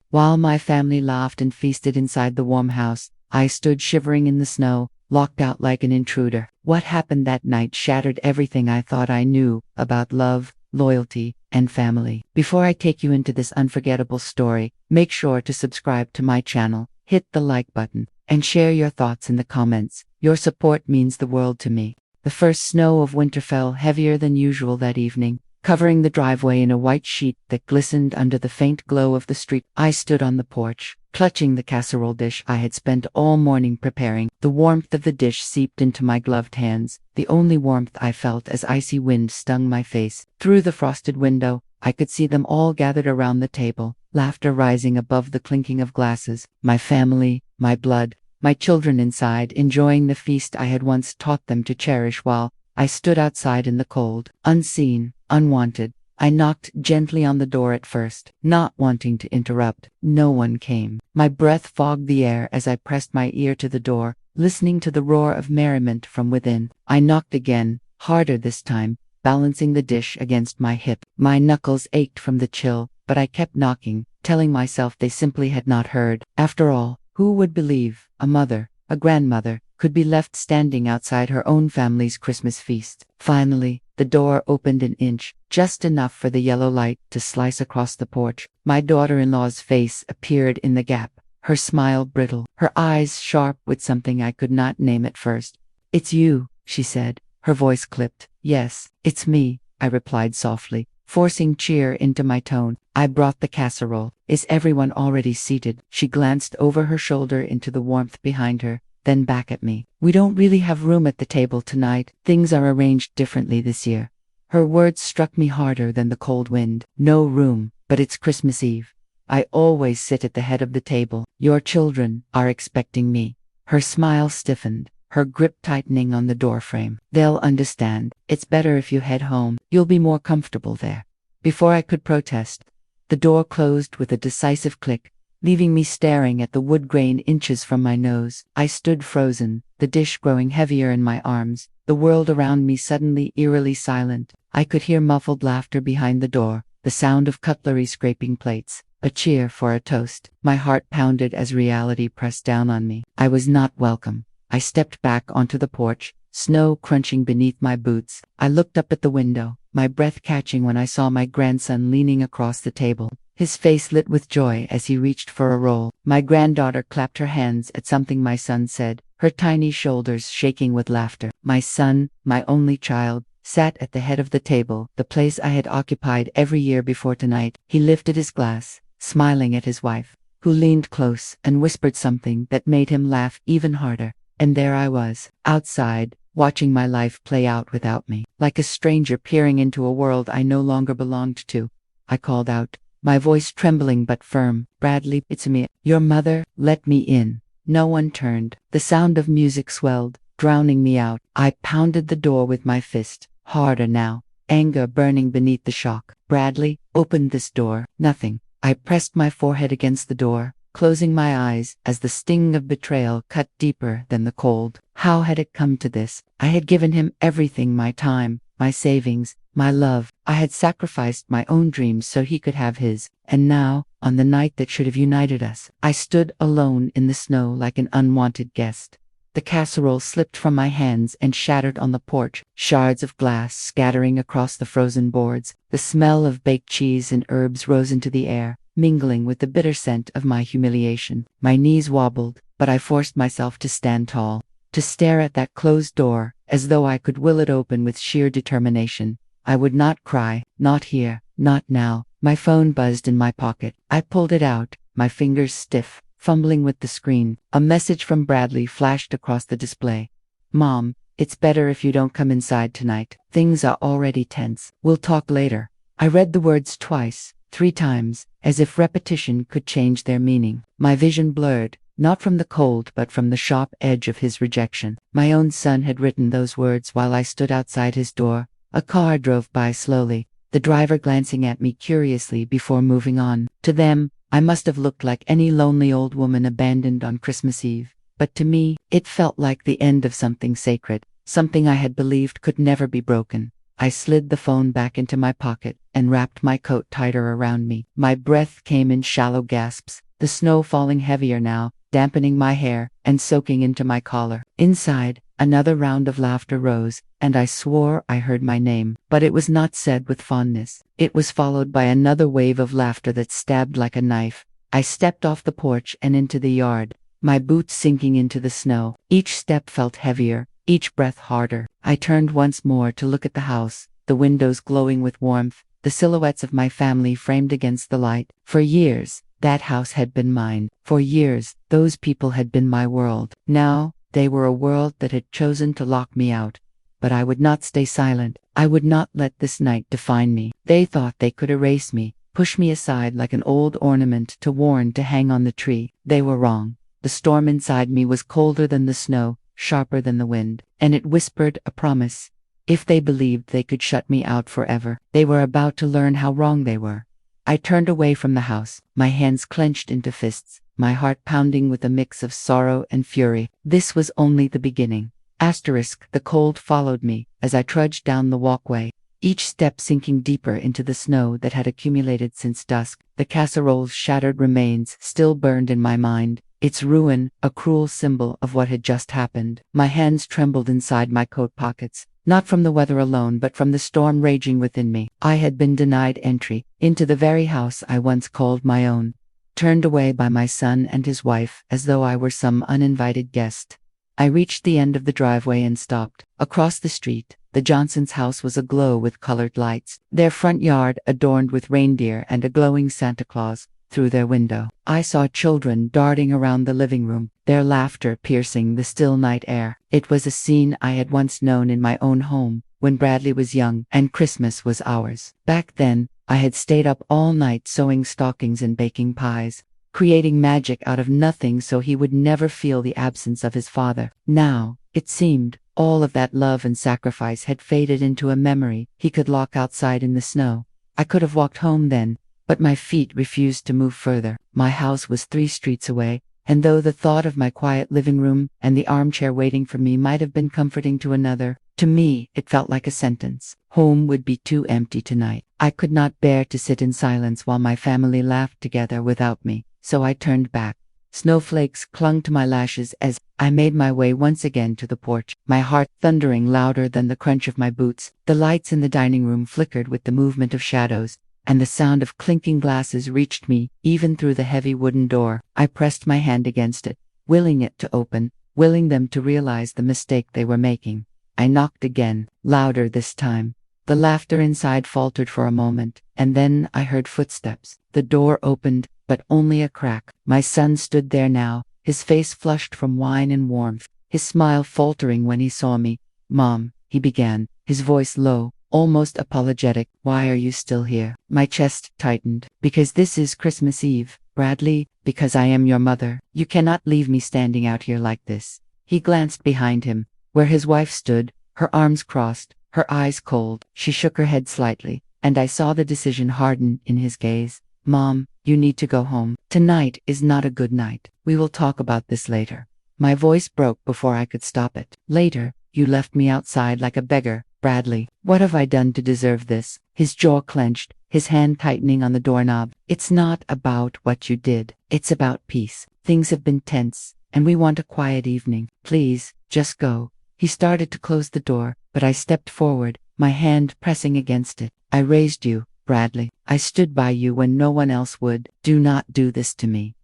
While my family laughed and feasted inside the warm house, I stood shivering in the snow, locked out like an intruder. What happened that night shattered everything I thought I knew about love, loyalty, and family. Before I take you into this unforgettable story, make sure to subscribe to my channel, hit the like button, and share your thoughts in the comments. Your support means the world to me. The first snow of winter fell heavier than usual that evening, covering the driveway in a white sheet that glistened under the faint glow of the street. I stood on the porch, clutching the casserole dish I had spent all morning preparing. The warmth of the dish seeped into my gloved hands, the only warmth I felt as icy wind stung my face. Through the frosted window, I could see them all gathered around the table, laughter rising above the clinking of glasses. My family, my blood, my children inside, enjoying the feast I had once taught them to cherish while I stood outside in the cold, unseen, unwanted. I knocked gently on the door at first, not wanting to interrupt. No one came. My breath fogged the air as I pressed my ear to the door, listening to the roar of merriment from within. I knocked again, harder this time, balancing the dish against my hip. My knuckles ached from the chill, but I kept knocking, telling myself they simply had not heard. After all, who would believe a mother, a grandmother, could be left standing outside her own family's Christmas feast? Finally, the door opened an inch, just enough for the yellow light to slice across the porch. My daughter-in-law's face appeared in the gap, her smile brittle, her eyes sharp with something I could not name at first. "It's you," she said, her voice clipped. "Yes, it's me," I replied softly, forcing cheer into my tone. "I brought the casserole. Is everyone already seated?" She glanced over her shoulder into the warmth behind her, then back at me. "We don't really have room at the table tonight. Things are arranged differently this year." Her words struck me harder than the cold wind. "No room, but it's Christmas Eve. I always sit at the head of the table. Your children are expecting me." Her smile stiffened, her grip tightening on the doorframe. "They'll understand. It's better if you head home. You'll be more comfortable there." Before I could protest, the door closed with a decisive click, leaving me staring at the wood grain inches from my nose. I stood frozen, the dish growing heavier in my arms, the world around me suddenly eerily silent. I could hear muffled laughter behind the door, the sound of cutlery scraping plates, a cheer for a toast. My heart pounded as reality pressed down on me. I was not welcome. I stepped back onto the porch, snow crunching beneath my boots. I looked up at the window, my breath catching when I saw my grandson leaning across the table, his face lit with joy as he reached for a roll. My granddaughter clapped her hands at something my son said, her tiny shoulders shaking with laughter. My son, my only child, sat at the head of the table, the place I had occupied every year before tonight. He lifted his glass, smiling at his wife, who leaned close and whispered something that made him laugh even harder. And there I was, outside, watching my life play out without me, like a stranger peering into a world I no longer belonged to. I called out, my voice trembling but firm, "Bradley, it's me, your mother, let me in." No one turned. The sound of music swelled, drowning me out. I pounded the door with my fist, harder now, anger burning beneath the shock. "Bradley, open this door." Nothing. I pressed my forehead against the door, closing my eyes as the sting of betrayal cut deeper than the cold. How had it come to this? I had given him everything, my time, my savings, my love. I had sacrificed my own dreams so he could have his. And now, on the night that should have united us, I stood alone in the snow like an unwanted guest. The casserole slipped from my hands and shattered on the porch, shards of glass scattering across the frozen boards. The smell of baked cheese and herbs rose into the air, mingling with the bitter scent of my humiliation. My knees wobbled, but I forced myself to stand tall, to stare at that closed door, as though I could will it open with sheer determination. I would not cry, not here, not now. My phone buzzed in my pocket. I pulled it out, my fingers stiff, fumbling with the screen. A message from Bradley flashed across the display. "Mom, it's better if you don't come inside tonight. Things are already tense. We'll talk later." I read the words twice, 3 times, as if repetition could change their meaning. My vision blurred, not from the cold but from the sharp edge of his rejection. My own son had written those words while I stood outside his door. A car drove by slowly, the driver glancing at me curiously before moving on. To them, I must have looked like any lonely old woman abandoned on Christmas Eve. But to me, it felt like the end of something sacred, something I had believed could never be broken. I slid the phone back into my pocket and wrapped my coat tighter around me. My breath came in shallow gasps, the snow falling heavier now, dampening my hair and soaking into my collar. Inside, another round of laughter rose, and I swore I heard my name. But it was not said with fondness. It was followed by another wave of laughter that stabbed like a knife. I stepped off the porch and into the yard, my boots sinking into the snow. Each step felt heavier, each breath harder. I turned once more to look at the house, the windows glowing with warmth, the silhouettes of my family framed against the light. For years, that house had been mine. For years, those people had been my world. Now, they were a world that had chosen to lock me out. But I would not stay silent. I would not let this night define me. They thought they could erase me, push me aside like an old ornament to warn to hang on the tree. They were wrong. The storm inside me was colder than the snow, sharper than the wind, and it whispered a promise. If they believed they could shut me out forever, they were about to learn how wrong they were. I turned away from the house, my hands clenched into fists, my heart pounding with a mix of sorrow and fury. This was only the beginning. The cold followed me as I trudged down the walkway, each step sinking deeper into the snow that had accumulated since dusk. The casserole's shattered remains still burned in my mind, its ruin a cruel symbol of what had just happened. My hands trembled inside my coat pockets, not from the weather alone but from the storm raging within me. I had been denied entry into the very house I once called my own, turned away by my son and his wife as though I were some uninvited guest. I reached the end of the driveway and stopped. Across the street, the Johnsons' house was aglow with colored lights, their front yard adorned with reindeer and a glowing Santa Claus. Through their window, I saw children darting around the living room, their laughter piercing the still night air. It was a scene I had once known in my own home, when Bradley was young and Christmas was ours. Back then, I had stayed up all night sewing stockings and baking pies, creating magic out of nothing so he would never feel the absence of his father. Now, it seemed, all of that love and sacrifice had faded into a memory he could lock outside in the snow. I could have walked home then, but my feet refused to move further. My house was 3 streets away, and though the thought of my quiet living room and the armchair waiting for me might have been comforting to another, to me it felt like a sentence. Home would be too empty tonight. I could not bear to sit in silence while my family laughed together without me, so I turned back. Snowflakes clung to my lashes as I made my way once again to the porch, my heart thundering louder than the crunch of my boots. The lights in the dining room flickered with the movement of shadows, and the sound of clinking glasses reached me, even through the heavy wooden door. I pressed my hand against it, willing it to open, willing them to realize the mistake they were making. I knocked again, louder this time. The laughter inside faltered for a moment, and then I heard footsteps. The door opened, but only a crack. My son stood there now, his face flushed from wine and warmth, his smile faltering when he saw me. "Mom," he began, his voice low, almost apologetic. "Why are you still here?" My chest tightened. "Because this is Christmas Eve, Bradley, because I am your mother. You cannot leave me standing out here like this." He glanced behind him, where his wife stood, her arms crossed, her eyes cold. She shook her head slightly, and I saw the decision harden in his gaze. "Mom, you need to go home. Tonight is not a good night. We will talk about this later." My voice broke before I could stop it. "Later? You left me outside like a beggar, Bradley. What have I done to deserve this?" His jaw clenched, his hand tightening on the doorknob. "It's not about what you did. It's about peace. Things have been tense, and we want a quiet evening. Please, just go." He started to close the door, but I stepped forward, my hand pressing against it. "I raised you, Bradley. I stood by you when no one else would. Do not do this to me."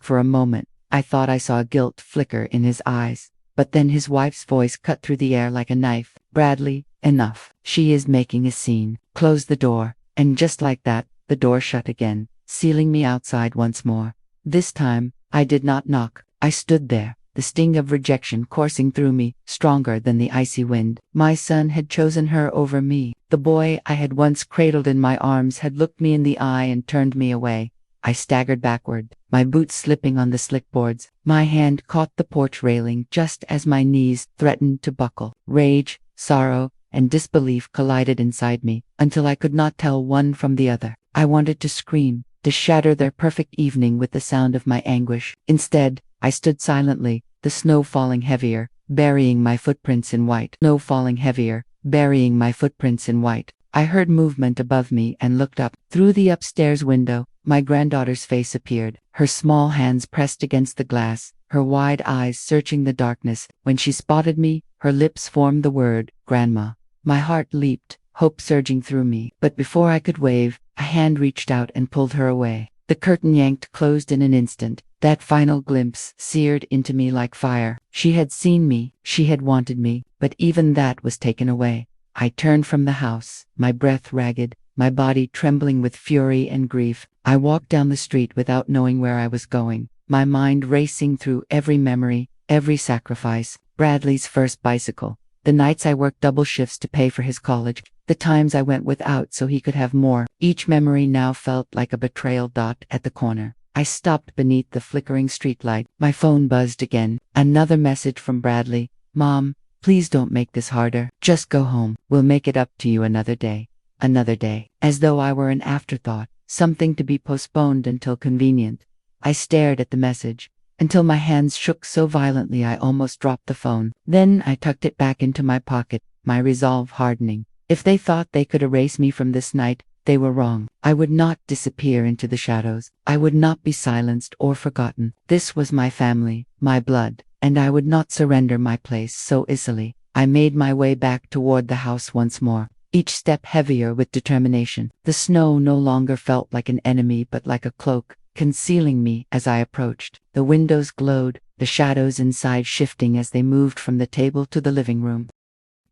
For a moment, I thought I saw guilt flicker in his eyes, but then his wife's voice cut through the air like a knife. "Bradley, enough. She is making a scene. Close the door." And just like that, the door shut again, sealing me outside once more. This time, I did not knock. I stood there, the sting of rejection coursing through me, stronger than the icy wind. My son had chosen her over me. The boy I had once cradled in my arms had looked me in the eye and turned me away. I staggered backward, my boots slipping on the slick boards. My hand caught the porch railing just as my knees threatened to buckle. Rage, sorrow, and disbelief collided inside me, until I could not tell one from the other. I wanted to scream, to shatter their perfect evening with the sound of my anguish. Instead, I stood silently, the snow falling heavier, burying my footprints in white. Snow falling heavier, burying my footprints in white. I heard movement above me and looked up. Through the upstairs window, my granddaughter's face appeared, her small hands pressed against the glass, her wide eyes searching the darkness. When she spotted me, her lips formed the word, "Grandma." My heart leaped, hope surging through me. But before I could wave, a hand reached out and pulled her away. The curtain yanked closed in an instant. That final glimpse seared into me like fire. She had seen me, she had wanted me, but even that was taken away. I turned from the house, my breath ragged, my body trembling with fury and grief. I walked down the street without knowing where I was going, my mind racing through every memory, every sacrifice. Bradley's first bicycle, the nights I worked double shifts to pay for his college, the times I went without so he could have more. Each memory now felt like a betrayal dot at the corner. I stopped beneath the flickering streetlight. My phone buzzed again. Another message from Bradley. "Mom, please don't make this harder. Just go home. We'll make it up to you another day." Another day. As though I were an afterthought, something to be postponed until convenient. I stared at the message, until my hands shook so violently I almost dropped the phone. Then I tucked it back into my pocket, my resolve hardening. If they thought they could erase me from this night, they were wrong. I would not disappear into the shadows. I would not be silenced or forgotten. This was my family, my blood, and I would not surrender my place so easily. I made my way back toward the house once more, each step heavier with determination. The snow no longer felt like an enemy but like a cloak, concealing me as I approached. The windows glowed, the shadows inside shifting as they moved from the table to the living room.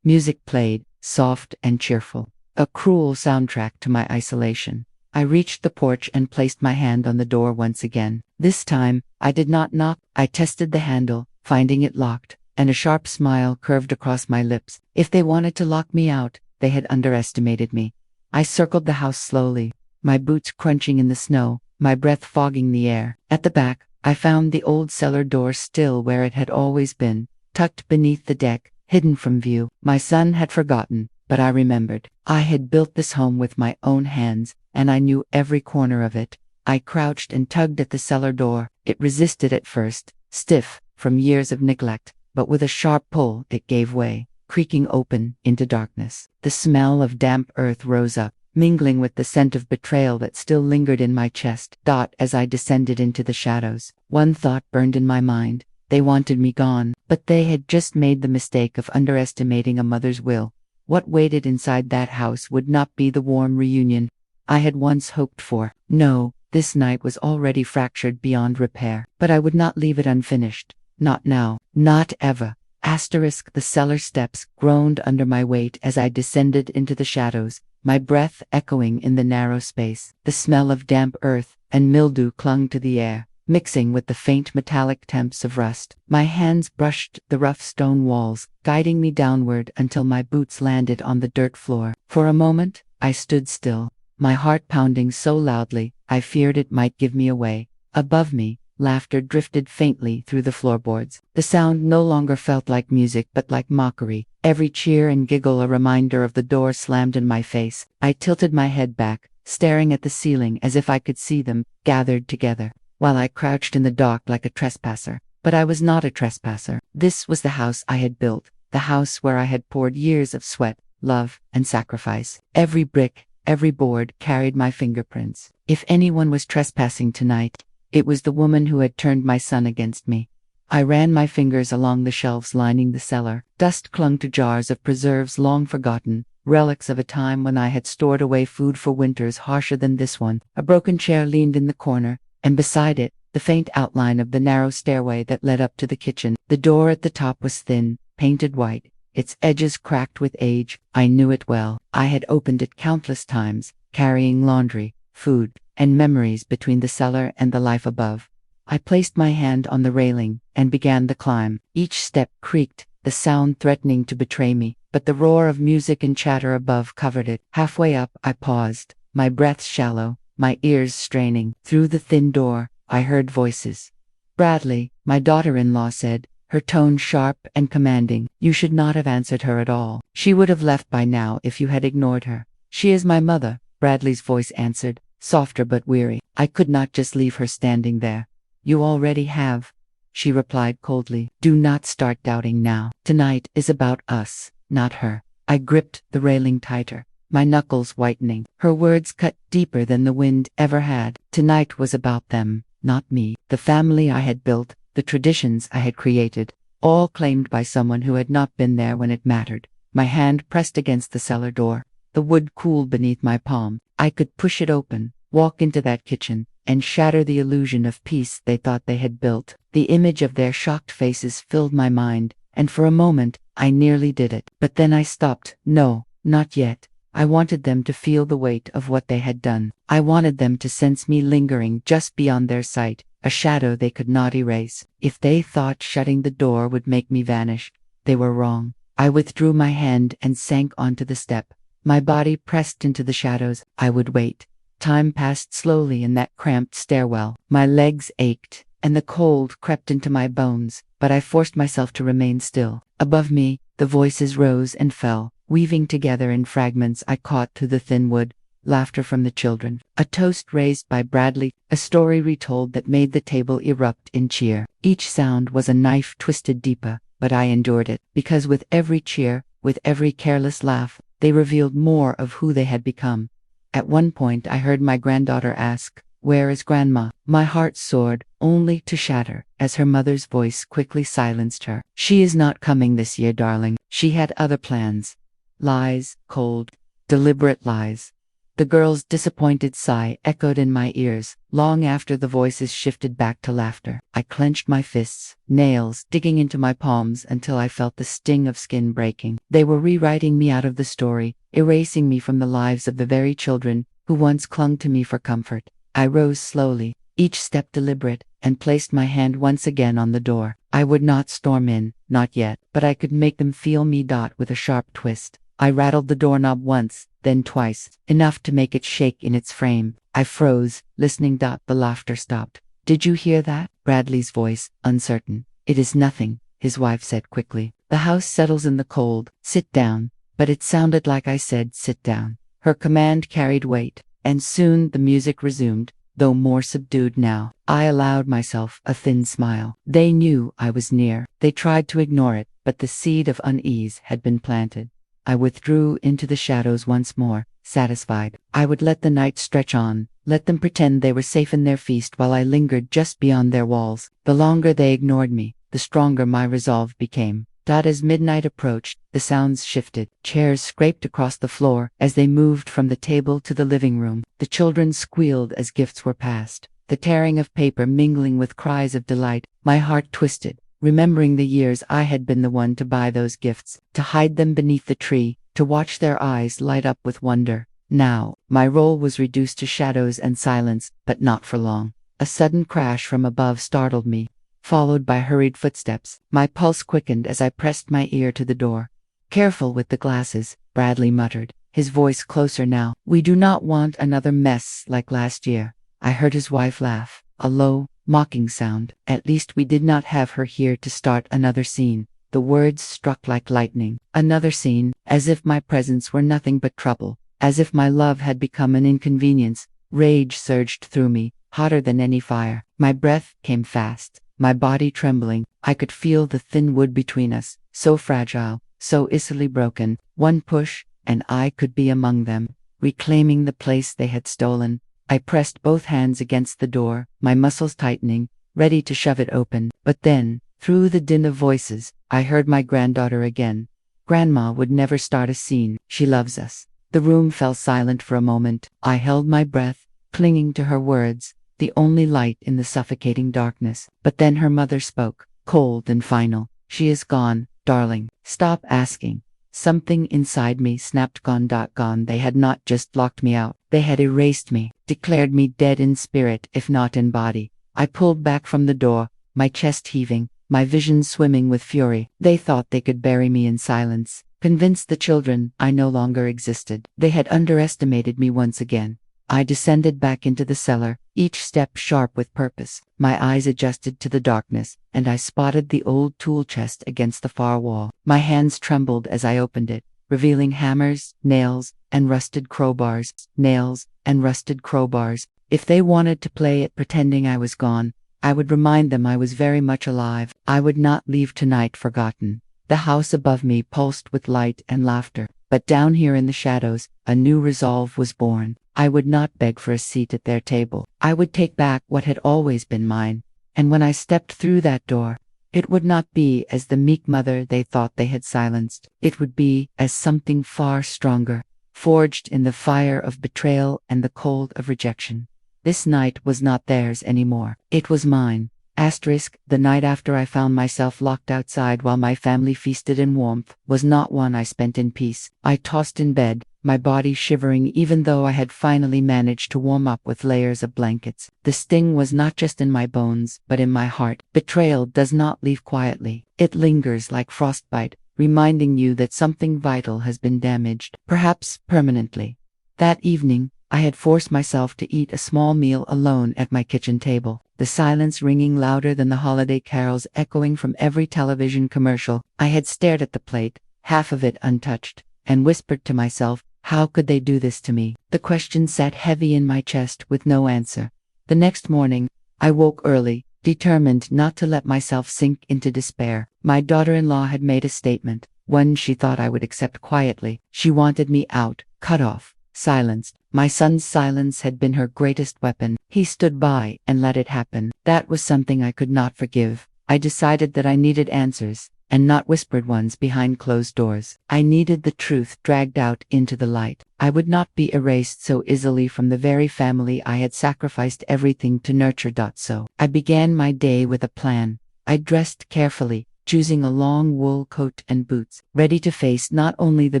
Music played, soft and cheerful, a cruel soundtrack to my isolation. I reached the porch and placed my hand on the door once again. This time, I did not knock. I tested the handle, finding it locked, and a sharp smile curved across my lips. If they wanted to lock me out, they had underestimated me. I circled the house slowly, my boots crunching in the snow, my breath fogging the air. At the back, I found the old cellar door still where it had always been, tucked beneath the deck, hidden from view. My son had forgotten, but I remembered. I had built this home with my own hands, and I knew every corner of it. I crouched and tugged at the cellar door. It resisted at first, stiff from years of neglect, but with a sharp pull it gave way, creaking open into darkness. The smell of damp earth rose up, mingling with the scent of betrayal that still lingered in my chest. As I descended into the shadows, one thought burned in my mind. They wanted me gone, but they had just made the mistake of underestimating a mother's will. What waited inside that house would not be the warm reunion I had once hoped for. No, this night was already fractured beyond repair. But I would not leave it unfinished. Not now. Not ever. The cellar steps groaned under my weight as I descended into the shadows, my breath echoing in the narrow space. The smell of damp earth and mildew clung to the air, mixing with the faint metallic temps of rust. My hands brushed the rough stone walls, guiding me downward until my boots landed on the dirt floor. For a moment, I stood still, my heart pounding so loudly, I feared it might give me away. Above me, laughter drifted faintly through the floorboards. The sound no longer felt like music but like mockery, every cheer and giggle a reminder of the door slammed in my face. I tilted my head back, staring at the ceiling as if I could see them, gathered together, while I crouched in the dark like a trespasser. But I was not a trespasser. This was the house I had built, the house where I had poured years of sweat, love, and sacrifice. Every brick, every board carried my fingerprints. If anyone was trespassing tonight, it was the woman who had turned my son against me. I ran my fingers along the shelves lining the cellar. Dust clung to jars of preserves long forgotten, relics of a time when I had stored away food for winters harsher than this one. A broken chair leaned in the corner, and beside it, the faint outline of the narrow stairway that led up to the kitchen. The door at the top was thin, painted white, its edges cracked with age. I knew it well. I had opened it countless times, carrying laundry, food, and memories between the cellar and the life above. I placed my hand on the railing and began the climb. Each step creaked, the sound threatening to betray me, but the roar of music and chatter above covered it. Halfway up, I paused, my breath shallow, my ears straining. Through the thin door, I heard voices. "Bradley," my daughter-in-law said, her tone sharp and commanding. "You should not have answered her at all. She would have left by now if you had ignored her." "She is my mother," Bradley's voice answered, softer but weary. "I could not just leave her standing there." "You already have," she replied coldly. "Do not start doubting now. Tonight is about us, not her." I gripped the railing tighter, my knuckles whitening. Her words cut deeper than the wind ever had. Tonight was about them, not me. The family I had built, the traditions I had created, all claimed by someone who had not been there when it mattered. My hand pressed against the cellar door. The wood cooled beneath my palm. I could push it open, walk into that kitchen, and shatter the illusion of peace they thought they had built. The image of their shocked faces filled my mind, and for a moment, I nearly did it. But then I stopped. No, not yet. I wanted them to feel the weight of what they had done. I wanted them to sense me lingering just beyond their sight, a shadow they could not erase. If they thought shutting the door would make me vanish, they were wrong. I withdrew my hand and sank onto the step. My body pressed into the shadows. I would wait. Time passed slowly in that cramped stairwell. My legs ached, and the cold crept into my bones, but I forced myself to remain still. Above me, the voices rose and fell, weaving together in fragments I caught through the thin wood. Laughter from the children, a toast raised by Bradley, a story retold that made the table erupt in cheer. Each sound was a knife twisted deeper, but I endured it, because with every cheer, with every careless laugh, they revealed more of who they had become. At one point I heard my granddaughter ask, "Where is Grandma?" My heart soared, only to shatter, as her mother's voice quickly silenced her. "She is not coming this year, darling. She had other plans." Lies, cold, deliberate lies. The girl's disappointed sigh echoed in my ears, long after the voices shifted back to laughter. I clenched my fists, nails digging into my palms until I felt the sting of skin breaking. They were rewriting me out of the story, erasing me from the lives of the very children who once clung to me for comfort. I rose slowly, each step deliberate, and placed my hand once again on the door. I would not storm in, not yet, but I could make them feel me. With a sharp twist, I rattled the doorknob once, then twice, enough to make it shake in its frame. I froze, listening. The laughter stopped. "Did you hear that?" Bradley's voice, uncertain. "It is nothing," his wife said quickly. "The house settles in the cold. Sit down." But it sounded like I said, "Sit down." Her command carried weight, and soon the music resumed, though more subdued now. I allowed myself a thin smile. They knew I was near. They tried to ignore it, but the seed of unease had been planted. I withdrew into the shadows once more, satisfied. I would let the night stretch on, let them pretend they were safe in their feast while I lingered just beyond their walls. The longer they ignored me, the stronger my resolve became. As midnight approached, the sounds shifted. Chairs scraped across the floor as they moved from the table to the living room. The children squealed as gifts were passed, the tearing of paper mingling with cries of delight. My heart twisted, remembering the years I had been the one to buy those gifts, to hide them beneath the tree, to watch their eyes light up with wonder. Now, my role was reduced to shadows and silence, but not for long. A sudden crash from above startled me, followed by hurried footsteps. My pulse quickened as I pressed my ear to the door. "Careful with the glasses," Bradley muttered, his voice closer now. "We do not want another mess like last year." I heard his wife laugh, a low, mocking sound. "At least we did not have her here to start another scene." The words struck like lightning. Another scene, as if my presence were nothing but trouble, as if my love had become an inconvenience. Rage surged through me, hotter than any fire. My breath came fast, my body trembling. I could feel the thin wood between us, so fragile, so easily broken. One push, and I could be among them, reclaiming the place they had stolen. I pressed both hands against the door, my muscles tightening, ready to shove it open. But then, through the din of voices, I heard my granddaughter again. "Grandma would never start a scene. She loves us." The room fell silent for a moment. I held my breath, clinging to her words, the only light in the suffocating darkness. But then her mother spoke, cold and final. "She is gone, darling. Stop asking." Something inside me snapped. Gone. They had not just locked me out. They had erased me, declared me dead in spirit if not in body. I pulled back from the door, my chest heaving, my vision swimming with fury. They thought they could bury me in silence, convince the children I no longer existed. They had underestimated me once again. I descended back into the cellar, each step sharp with purpose. My eyes adjusted to the darkness, and I spotted the old tool chest against the far wall. My hands trembled as I opened it, revealing hammers, nails, and rusted crowbars. Nails and rusted crowbars. If they wanted to play at pretending I was gone, I would remind them I was very much alive. I would not leave tonight forgotten. The house above me pulsed with light and laughter. But down here in the shadows, a new resolve was born. I would not beg for a seat at their table. I would take back what had always been mine. And when I stepped through that door, it would not be as the meek mother they thought they had silenced. It would be as something far stronger, forged in the fire of betrayal and the cold of rejection. This night was not theirs anymore. It was mine. The night after I found myself locked outside while my family feasted in warmth was not one I spent in peace. I tossed in bed, my body shivering even though I had finally managed to warm up with layers of blankets. The sting was not just in my bones, but in my heart. Betrayal does not leave quietly. It lingers like frostbite, reminding you that something vital has been damaged, perhaps permanently. That evening, I had forced myself to eat a small meal alone at my kitchen table, the silence ringing louder than the holiday carols echoing from every television commercial. I had stared at the plate, half of it untouched, and whispered to myself, how could they do this to me? The question sat heavy in my chest with no answer. The next morning, I woke early, determined not to let myself sink into despair. My daughter-in-law had made a statement, one she thought I would accept quietly. She wanted me out, cut off, silenced. My son's silence had been her greatest weapon. He stood by and let it happen. That was something I could not forgive. I decided that I needed answers, and not whispered ones behind closed doors. I needed the truth dragged out into the light. I would not be erased so easily from the very family I had sacrificed everything to nurture. So I began my day with a plan. I dressed carefully, choosing a long wool coat and boots, ready to face not only the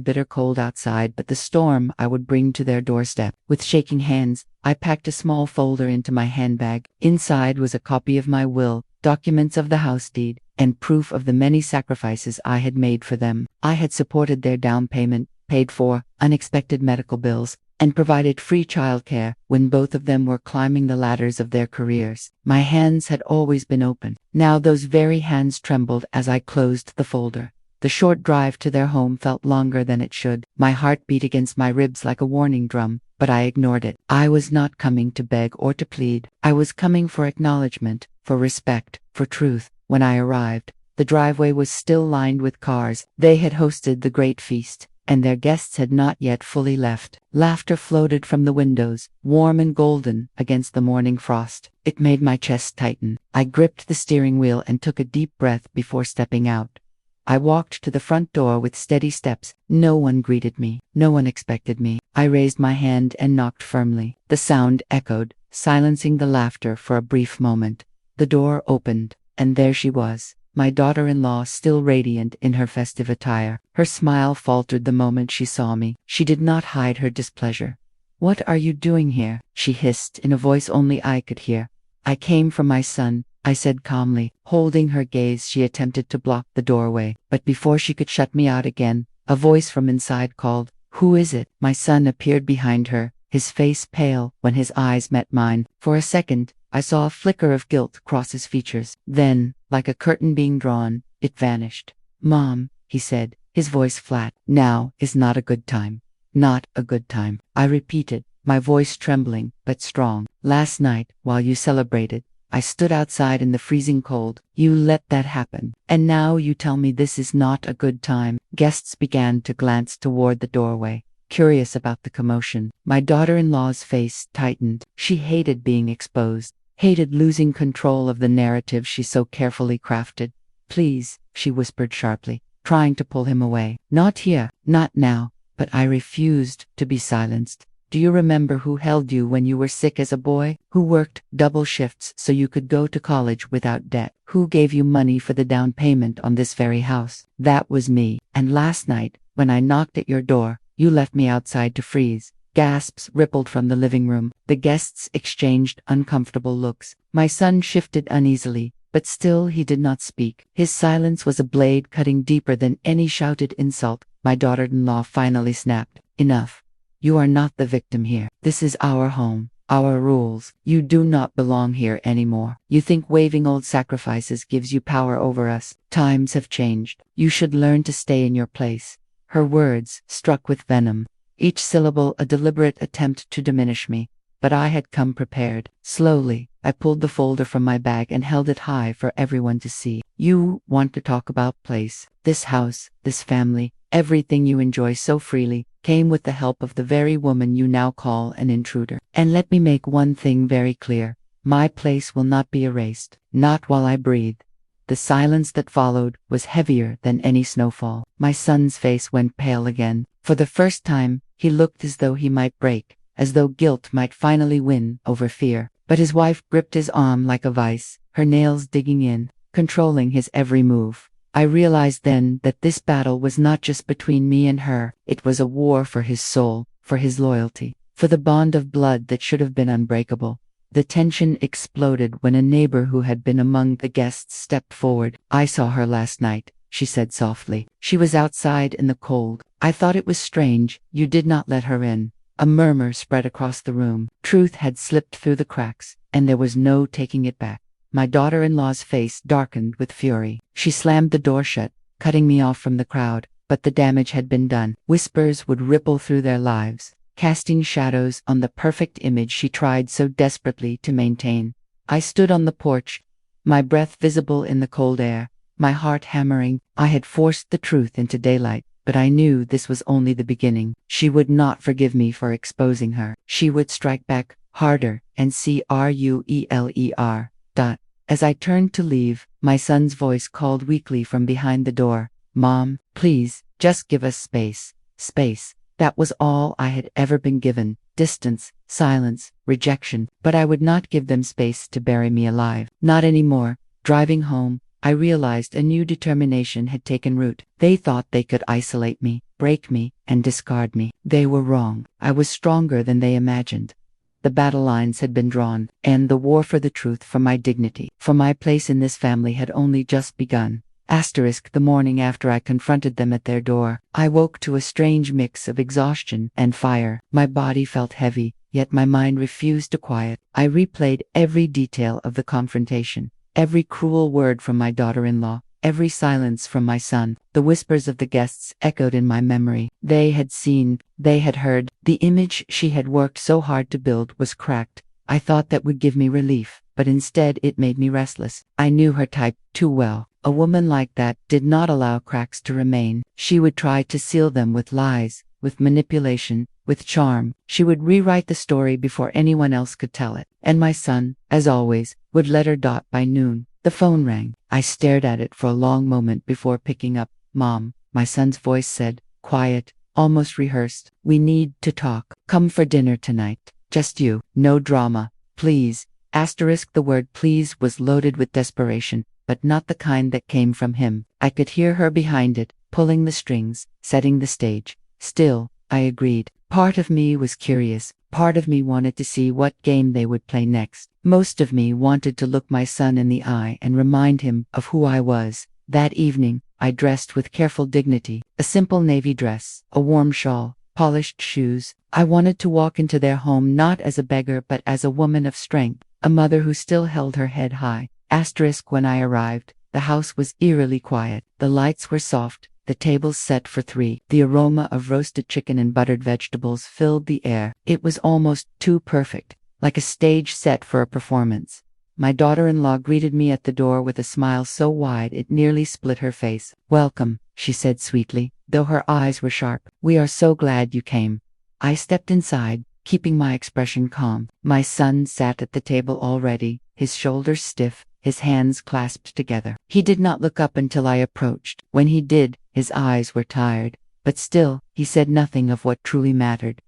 bitter cold outside but the storm I would bring to their doorstep. With shaking hands, I packed a small folder into my handbag. Inside was a copy of my will, documents of the house deed, and proof of the many sacrifices I had made for them. I had supported their down payment, paid for unexpected medical bills, and provided free childcare when both of them were climbing the ladders of their careers. My hands had always been open. Now those very hands trembled as I closed the folder. The short drive to their home felt longer than it should. My heart beat against my ribs like a warning drum, but I ignored it. I was not coming to beg or to plead. I was coming for acknowledgement, for respect, for truth. When I arrived, the driveway was still lined with cars. They had hosted the great feast, and their guests had not yet fully left. Laughter floated from the windows, warm and golden against the morning frost. It made my chest tighten. I gripped the steering wheel and took a deep breath before stepping out. I walked to the front door with steady steps. No one greeted me. No one expected me. I raised my hand and knocked firmly. The sound echoed, silencing the laughter for a brief moment. The door opened, and there she was, my daughter-in-law, still radiant in her festive attire. Her smile faltered the moment she saw me. She did not hide her displeasure. "What are you doing here?" she hissed in a voice only I could hear. "I came for my son," I said calmly. Holding her gaze, she attempted to block the doorway, but before she could shut me out again, a voice from inside called, "Who is it?" My son appeared behind her, his face pale. When his eyes met mine, for a second, I saw a flicker of guilt cross his features. Then, like a curtain being drawn, it vanished. "Mom," he said, his voice flat. "Now is not a good time. Not a good time," I repeated, my voice trembling but strong. "Last night, while you celebrated, I stood outside in the freezing cold. You let that happen. And now you tell me this is not a good time." Guests began to glance toward the doorway, curious about the commotion. My daughter-in-law's face tightened. She hated being exposed, hated losing control of the narrative she so carefully crafted. "Please," she whispered sharply, trying to pull him away. "Not here, not now." But I refused to be silenced. "Do you remember who held you when you were sick as a boy? Who worked double shifts so you could go to college without debt? Who gave you money for the down payment on this very house? That was me. And last night, when I knocked at your door, you left me outside to freeze." Gasps rippled from the living room. The guests exchanged uncomfortable looks. My son shifted uneasily, but still he did not speak. His silence was a blade cutting deeper than any shouted insult. My daughter-in-law finally snapped, "Enough. You are not the victim here. This is our home, our rules. You do not belong here anymore. You think waiving old sacrifices gives you power over us. Times have changed. You should learn to stay in your place." Her words struck with venom, each syllable a deliberate attempt to diminish me. But I had come prepared. Slowly, I pulled the folder from my bag and held it high for everyone to see. You want to talk about place. This house, this family, everything you enjoy so freely, came with the help of the very woman you now call an intruder. And let me make one thing very clear. My place will not be erased. Not while I breathe. The silence that followed was heavier than any snowfall. My son's face went pale again. For the first time, he looked as though he might break, as though guilt might finally win over fear. But his wife gripped his arm like a vice, her nails digging in, controlling his every move. I realized then that this battle was not just between me and her, it was a war for his soul, for his loyalty, for the bond of blood that should have been unbreakable. The tension exploded when a neighbor who had been among the guests stepped forward. "I saw her last night," she said softly. "She was outside in the cold. I thought it was strange you did not let her in." A murmur spread across the room. Truth had slipped through the cracks, and there was no taking it back. My daughter-in-law's face darkened with fury. She slammed the door shut, cutting me off from the crowd, but the damage had been done. Whispers would ripple through their lives, casting shadows on the perfect image she tried so desperately to maintain. I stood on the porch, my breath visible in the cold air, my heart hammering. I had forced the truth into daylight, but I knew this was only the beginning. She would not forgive me for exposing her. She would strike back, harder, and crueler. As I turned to leave, my son's voice called weakly from behind the door. "Mom, please, just give us space." Space. That was all I had ever been given. Distance, silence, rejection. But I would not give them space to bury me alive. Not anymore. Driving home, I realized a new determination had taken root. They thought they could isolate me, break me, and discard me. They were wrong. I was stronger than they imagined. The battle lines had been drawn, and the war for the truth, for my dignity, for my place in this family had only just begun. The morning after I confronted them at their door, I woke to a strange mix of exhaustion and fire. My body felt heavy, yet my mind refused to quiet. I replayed every detail of the confrontation, every cruel word from my daughter-in-law, every silence from my son. The whispers of the guests echoed in my memory. They had seen, they had heard. The image she had worked so hard to build was cracked. I thought that would give me relief, but instead it made me restless. I knew her type too well. A woman like that did not allow cracks to remain. She would try to seal them with lies, with manipulation, with charm. She would rewrite the story before anyone else could tell it. And my son, as always, would let her dot by noon. The phone rang. I stared at it for a long moment before picking up. "Mom," my son's voice said, quiet, almost rehearsed. "We need to talk. Come for dinner tonight. Just you. No drama. Please." The word please was loaded with desperation, but not the kind that came from him. I could hear her behind it, pulling the strings, setting the stage. Still, I agreed. Part of me was curious. Part of me wanted to see what game they would play next. Most of me wanted to look my son in the eye and remind him of who I was. That evening, I dressed with careful dignity. A simple navy dress, a warm shawl, polished shoes. I wanted to walk into their home not as a beggar but as a woman of strength, a mother who still held her head high. When I arrived, the house was eerily quiet. The lights were soft, the tables set for three. The aroma of roasted chicken and buttered vegetables filled the air. It was almost too perfect, like a stage set for a performance. My daughter-in-law greeted me at the door with a smile so wide it nearly split her face. "Welcome," she said sweetly, though her eyes were sharp. "We are so glad you came." I stepped inside, keeping my expression calm. My son sat at the table already, his shoulders stiff, his hands clasped together. He did not look up until I approached. When he did, his eyes were tired, but still, he said nothing of what truly mattered.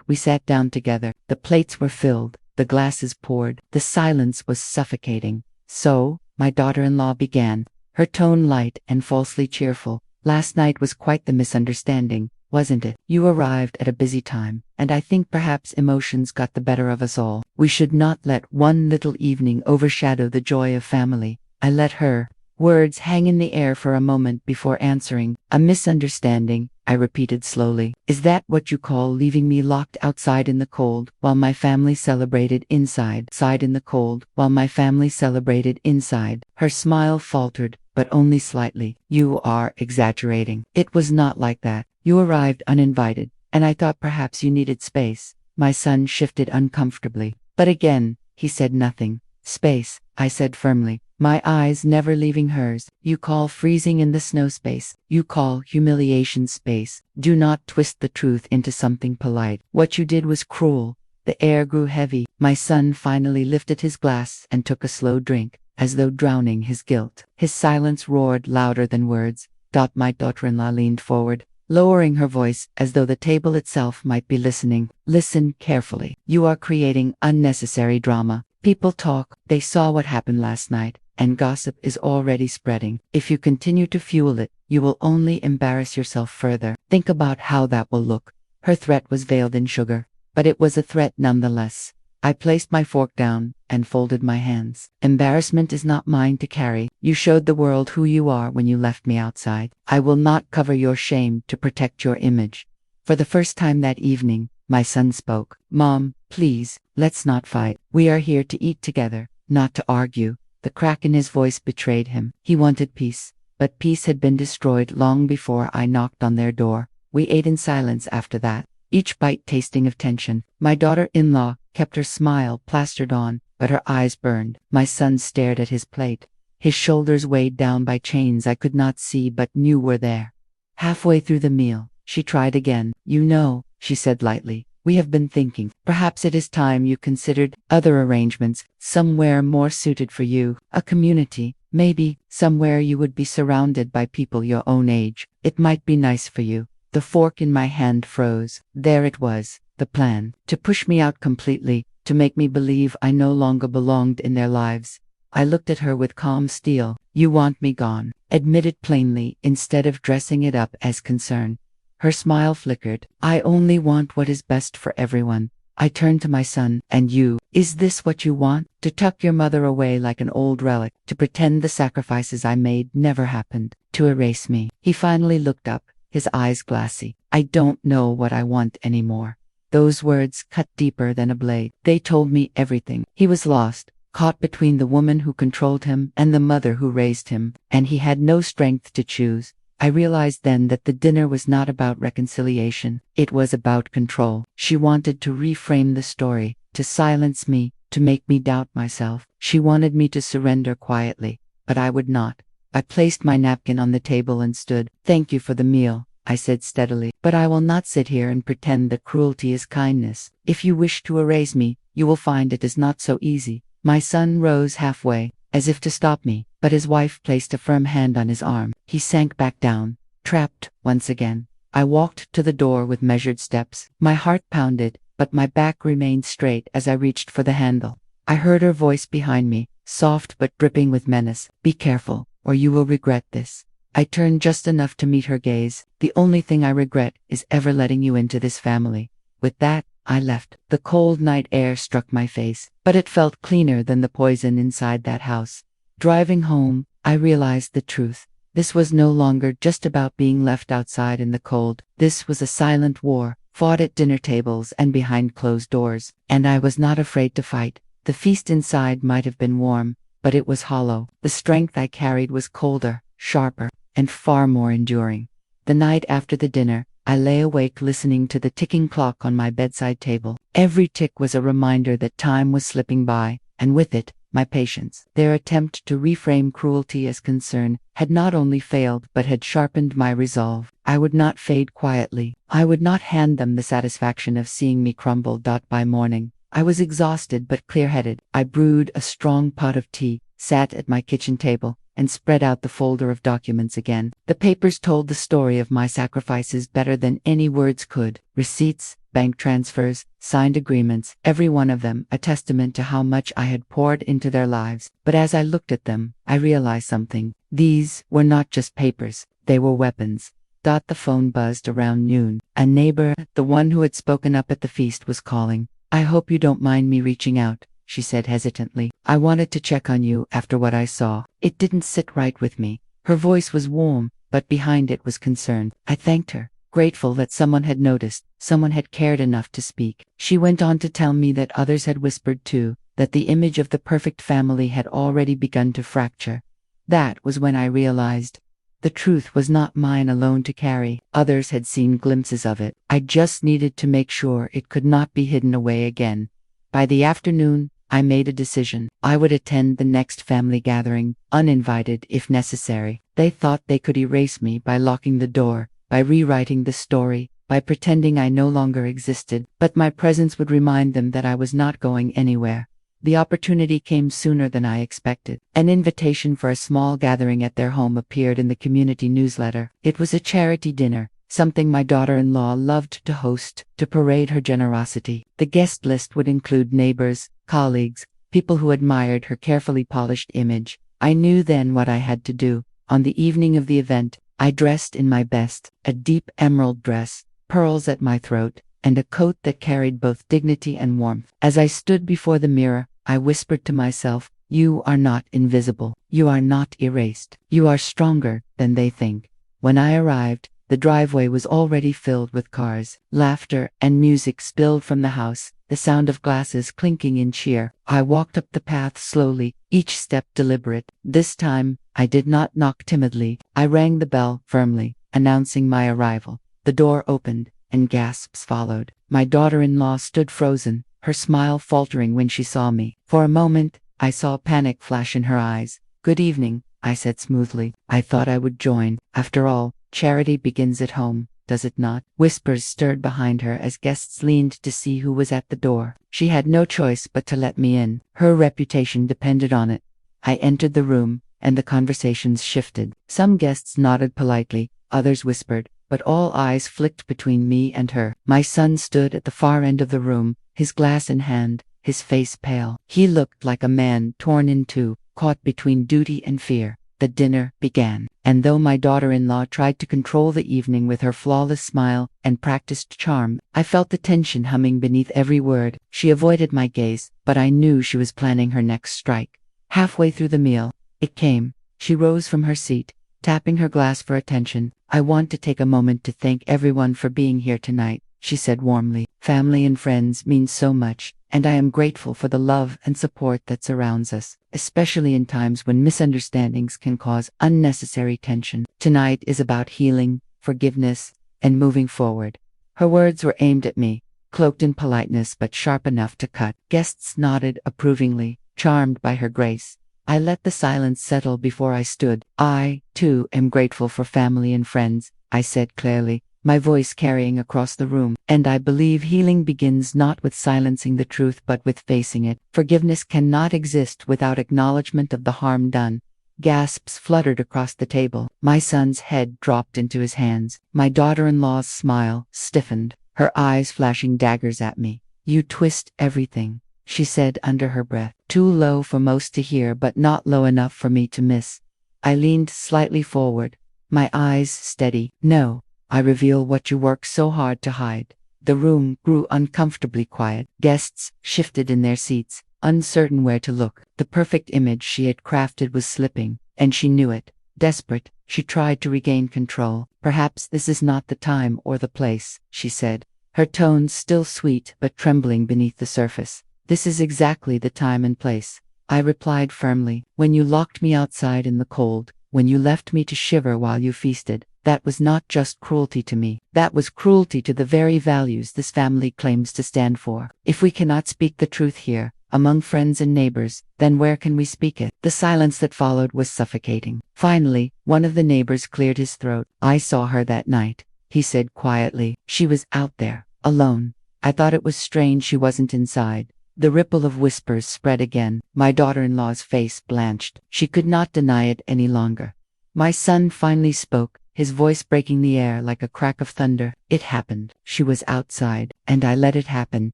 We sat down together. The plates were filled, the glasses poured. The silence was suffocating. "So," my daughter-in-law began, her tone light and falsely cheerful, "last night was quite the misunderstanding, wasn't it? You arrived at a busy time, and I think perhaps emotions got the better of us all. We should not let one little evening overshadow the joy of family." I let her words hang in the air for a moment before answering. "A misunderstanding," I repeated slowly. "Is that what you call leaving me locked outside in the cold while my family celebrated inside? In the cold while my family celebrated inside." Her smile faltered, but only slightly. "You are exaggerating. It was not like that. You arrived uninvited, and I thought perhaps you needed space." My son shifted uncomfortably. But again, he said nothing. "Space," I said firmly. my eyes never leaving hers. You call freezing in the snow space. You call humiliation space. Do not twist the truth into something polite. What you did was cruel. The air grew heavy. My son finally lifted his glass and took a slow drink, as though drowning his guilt. His silence roared louder than words. My daughter-in-law leaned forward, lowering her voice as though the table itself might be listening. Listen carefully. You are creating unnecessary drama. People talk. They saw what happened last night, and gossip is already spreading. If you continue to fuel it, you will only embarrass yourself further. Think about how that will look. Her threat was veiled in sugar, but it was a threat nonetheless. I placed my fork down and folded my hands. Embarrassment is not mine to carry. You showed the world who you are when you left me outside. I will not cover your shame to protect your image. For the first time that evening, my son spoke. Mom, please, let's not fight. We are here to eat together, not to argue. The crack in his voice betrayed him. He wanted peace, but peace had been destroyed long before I knocked on their door. We ate in silence after that, each bite tasting of tension. My daughter-in-law kept her smile plastered on, but her eyes burned. My son stared at his plate, his shoulders weighed down by chains I could not see but knew were there. Halfway through the meal, she tried again. You know, she said lightly, we have been thinking. Perhaps it is time you considered other arrangements, somewhere more suited for you, a community, maybe, somewhere you would be surrounded by people your own age. It might be nice for you. The fork in my hand froze. There it was, the plan, to push me out completely, to make me believe I no longer belonged in their lives. I looked at her with calm steel. You want me gone. Admit it plainly, instead of dressing it up as concern. Her smile flickered. I only want what is best for everyone. I turned to my son. And you? Is this what you want? To tuck your mother away like an old relic, to pretend the sacrifices I made never happened, to erase me? He finally looked up, his eyes glassy. I don't know what I want anymore. Those words cut deeper than a blade. They told me everything. He was lost, caught between the woman who controlled him and the mother who raised him, and he had no strength to choose. I realized then that the dinner was not about reconciliation. It was about control. She wanted to reframe the story, to silence me, to make me doubt myself. She wanted me to surrender quietly, but I would not. I placed my napkin on the table and stood. Thank you for the meal, I said steadily, but I will not sit here and pretend that cruelty is kindness. If you wish to erase me, you will find it is not so easy. My son rose halfway, as if to stop me, but his wife placed a firm hand on his arm. He sank back down, trapped once again. I walked to the door with measured steps. My heart pounded, but my back remained straight as I reached for the handle. I heard her voice behind me, soft but dripping with menace. Be careful, or you will regret this. I turned just enough to meet her gaze. The only thing I regret is ever letting you into this family. With that, I left. The cold night air struck my face, but it felt cleaner than the poison inside that house. Driving home, I realized the truth. This was no longer just about being left outside in the cold. This was a silent war, fought at dinner tables and behind closed doors. And I was not afraid to fight. The feast inside might have been warm, but it was hollow. The strength I carried was colder, sharper, and far more enduring. The night after the dinner, I lay awake listening to the ticking clock on my bedside table. Every tick was a reminder that time was slipping by, and with it, my patience. Their attempt to reframe cruelty as concern had not only failed but had sharpened my resolve. I would not fade quietly. I would not hand them the satisfaction of seeing me crumble. By morning, I was exhausted but clear-headed. I brewed a strong pot of tea, sat at my kitchen table, and spread out the folder of documents again. The papers told the story of my sacrifices better than any words could. Receipts, bank transfers, signed agreements, every one of them a testament to how much I had poured into their lives. But as I looked at them, I realized something. These were not just papers, they were weapons. The phone buzzed around noon. A neighbor, the one who had spoken up at the feast, was calling. I hope you don't mind me reaching out, she said hesitantly. I wanted to check on you after what I saw. It didn't sit right with me. Her voice was warm, but behind it was concern. I thanked her, grateful that someone had noticed, someone had cared enough to speak. She went on to tell me that others had whispered too, that the image of the perfect family had already begun to fracture. That was when I realized the truth was not mine alone to carry. Others had seen glimpses of it. I just needed to make sure it could not be hidden away again. By the afternoon, I made a decision. I would attend the next family gathering, uninvited if necessary. They thought they could erase me by locking the door, by rewriting the story, by pretending I no longer existed, but my presence would remind them that I was not going anywhere. The opportunity came sooner than I expected. An invitation for a small gathering at their home appeared in the community newsletter. It was a charity dinner, something my daughter-in-law loved to host, to parade her generosity. The guest list would include neighbors, colleagues, people who admired her carefully polished image. I knew then what I had to do. On the evening of the event, I dressed in my best, a deep emerald dress, pearls at my throat, and a coat that carried both dignity and warmth. As I stood before the mirror, I whispered to myself, "You are not invisible. You are not erased. You are stronger than they think." When I arrived, the driveway was already filled with cars. Laughter and music spilled from the house, the sound of glasses clinking in cheer. I walked up the path slowly, each step deliberate. This time, I did not knock timidly. I rang the bell firmly, announcing my arrival. The door opened, and gasps followed. My daughter-in-law stood frozen, her smile faltering when she saw me. For a moment, I saw panic flash in her eyes. "Good evening," I said smoothly. I thought I would join. After all, charity begins at home, does it not? Whispers stirred behind her as guests leaned to see who was at the door. She had no choice but to let me in. Her reputation depended on it. I entered the room, and the conversations shifted. Some guests nodded politely, others whispered, but all eyes flicked between me and her. My son stood at the far end of the room, his glass in hand, his face pale. He looked like a man torn in two, caught between duty and fear. The dinner began, and though my daughter-in-law tried to control the evening with her flawless smile and practiced charm, I felt the tension humming beneath every word. She avoided my gaze, but I knew she was planning her next strike. Halfway through the meal, it came. She rose from her seat, tapping her glass for attention. "I want to take a moment to thank everyone for being here tonight," she said warmly. "Family and friends mean so much, and I am grateful for the love and support that surrounds us, especially in times when misunderstandings can cause unnecessary tension. Tonight is about healing, forgiveness, and moving forward." Her words were aimed at me, cloaked in politeness but sharp enough to cut. Guests nodded approvingly, charmed by her grace. I let the silence settle before I stood. "I, too, am grateful for family and friends," I said clearly, my voice carrying across the room. "And I believe healing begins not with silencing the truth but with facing it. Forgiveness cannot exist without acknowledgement of the harm done." Gasps fluttered across the table. My son's head dropped into his hands. My daughter-in-law's smile stiffened, her eyes flashing daggers at me. "You twist everything," she said under her breath, too low for most to hear but not low enough for me to miss. I leaned slightly forward, my eyes steady. "No, I reveal what you work so hard to hide." The room grew uncomfortably quiet. Guests shifted in their seats, uncertain where to look. The perfect image she had crafted was slipping, and she knew it. Desperate, she tried to regain control. "Perhaps this is not the time or the place," she said, her tones still sweet but trembling beneath the surface. "This is exactly the time and place," I replied firmly. "When you locked me outside in the cold, when you left me to shiver while you feasted, that was not just cruelty to me. That was cruelty to the very values this family claims to stand for. If we cannot speak the truth here, among friends and neighbors, then where can we speak it?" The silence that followed was suffocating. Finally, one of the neighbors cleared his throat. "I saw her that night," he said quietly. "She was out there, alone. I thought it was strange she wasn't inside." The ripple of whispers spread again. My daughter-in-law's face blanched. She could not deny it any longer. My son finally spoke, his voice breaking the air like a crack of thunder. "It happened. She was outside, and I let it happen."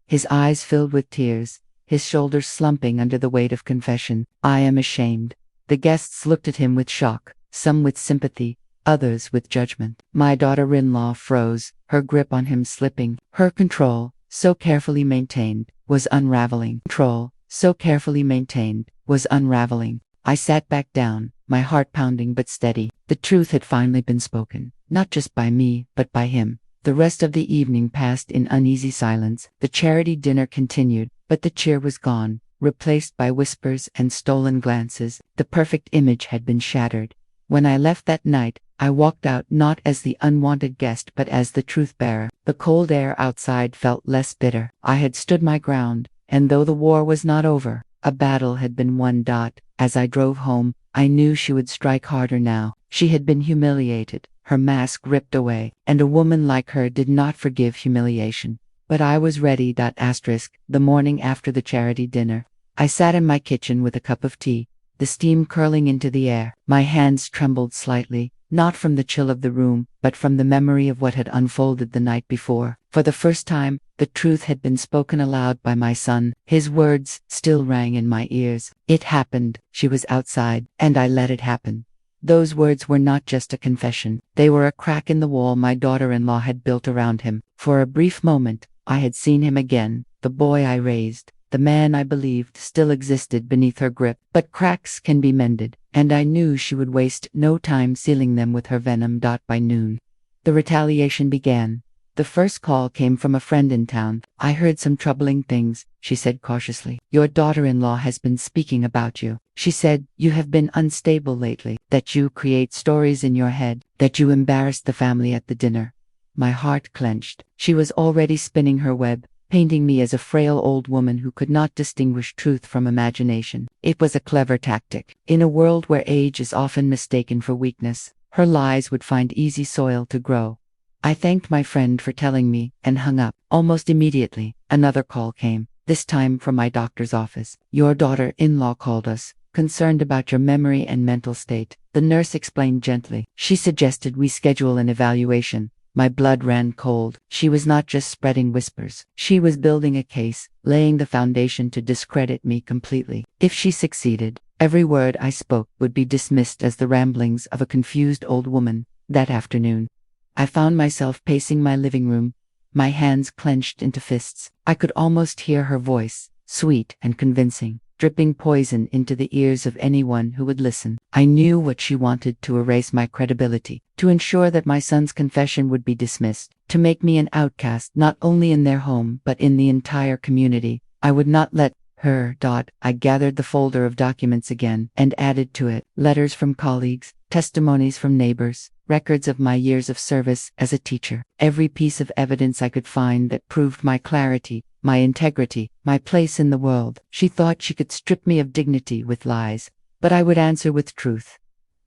His eyes filled with tears, his shoulders slumping under the weight of confession. "I am ashamed." The guests looked at him with shock, some with sympathy, others with judgment. My daughter-in-law froze, her grip on him slipping. Her control, so carefully maintained, was unraveling. I sat back down, my heart pounding but steady. The truth had finally been spoken, not just by me, but by him. The rest of the evening passed in uneasy silence. The charity dinner continued, but the cheer was gone, replaced by whispers and stolen glances. The perfect image had been shattered. When I left that night, I walked out not as the unwanted guest but as the truth-bearer. The cold air outside felt less bitter. I had stood my ground, And though the war was not over, a battle had been won. As I drove home, I knew she would strike harder now. She had been humiliated, her mask ripped away, and a woman like her did not forgive humiliation. But I was ready. The morning after the charity dinner, I sat in my kitchen with a cup of tea, the steam curling into the air. My hands trembled slightly, not from the chill of the room, but from the memory of what had unfolded the night before. For the first time, the truth had been spoken aloud by my son. His words still rang in my ears. It happened. She was outside, and I let it happen. Those words were not just a confession. They were a crack in the wall my daughter-in-law had built around him. For a brief moment, I had seen him again, the boy I raised. The man I believed still existed beneath her grip, but cracks can be mended, and I knew she would waste no time sealing them with her venom. By noon, the retaliation began. The first call came from a friend in town. "I heard some troubling things," she said cautiously. "Your daughter-in-law has been speaking about you. She said you have been unstable lately, that you create stories in your head, that you embarrassed the family at the dinner." My heart clenched. She was already spinning her web, painting me as a frail old woman who could not distinguish truth from imagination. It was a clever tactic. In a world where age is often mistaken for weakness, her lies would find easy soil to grow. I thanked my friend for telling me, and hung up. Almost immediately, another call came, this time from my doctor's office. "Your daughter-in-law called us, concerned about your memory and mental state," the nurse explained gently. "She suggested we schedule an evaluation." My blood ran cold. She was not just spreading whispers. She was building a case, laying the foundation to discredit me completely. If she succeeded, every word I spoke would be dismissed as the ramblings of a confused old woman. That afternoon, I found myself pacing my living room, my hands clenched into fists. I could almost hear her voice, sweet and convincing, dripping poison into the ears of anyone who would listen. I knew what she wanted: to erase my credibility, to ensure that my son's confession would be dismissed, to make me an outcast not only in their home but in the entire community. I would not let her. I gathered the folder of documents again and added to it letters from colleagues, testimonies from neighbors, records of my years of service as a teacher. Every piece of evidence I could find that proved my clarity, my integrity, my place in the world. She thought she could strip me of dignity with lies, but I would answer with truth.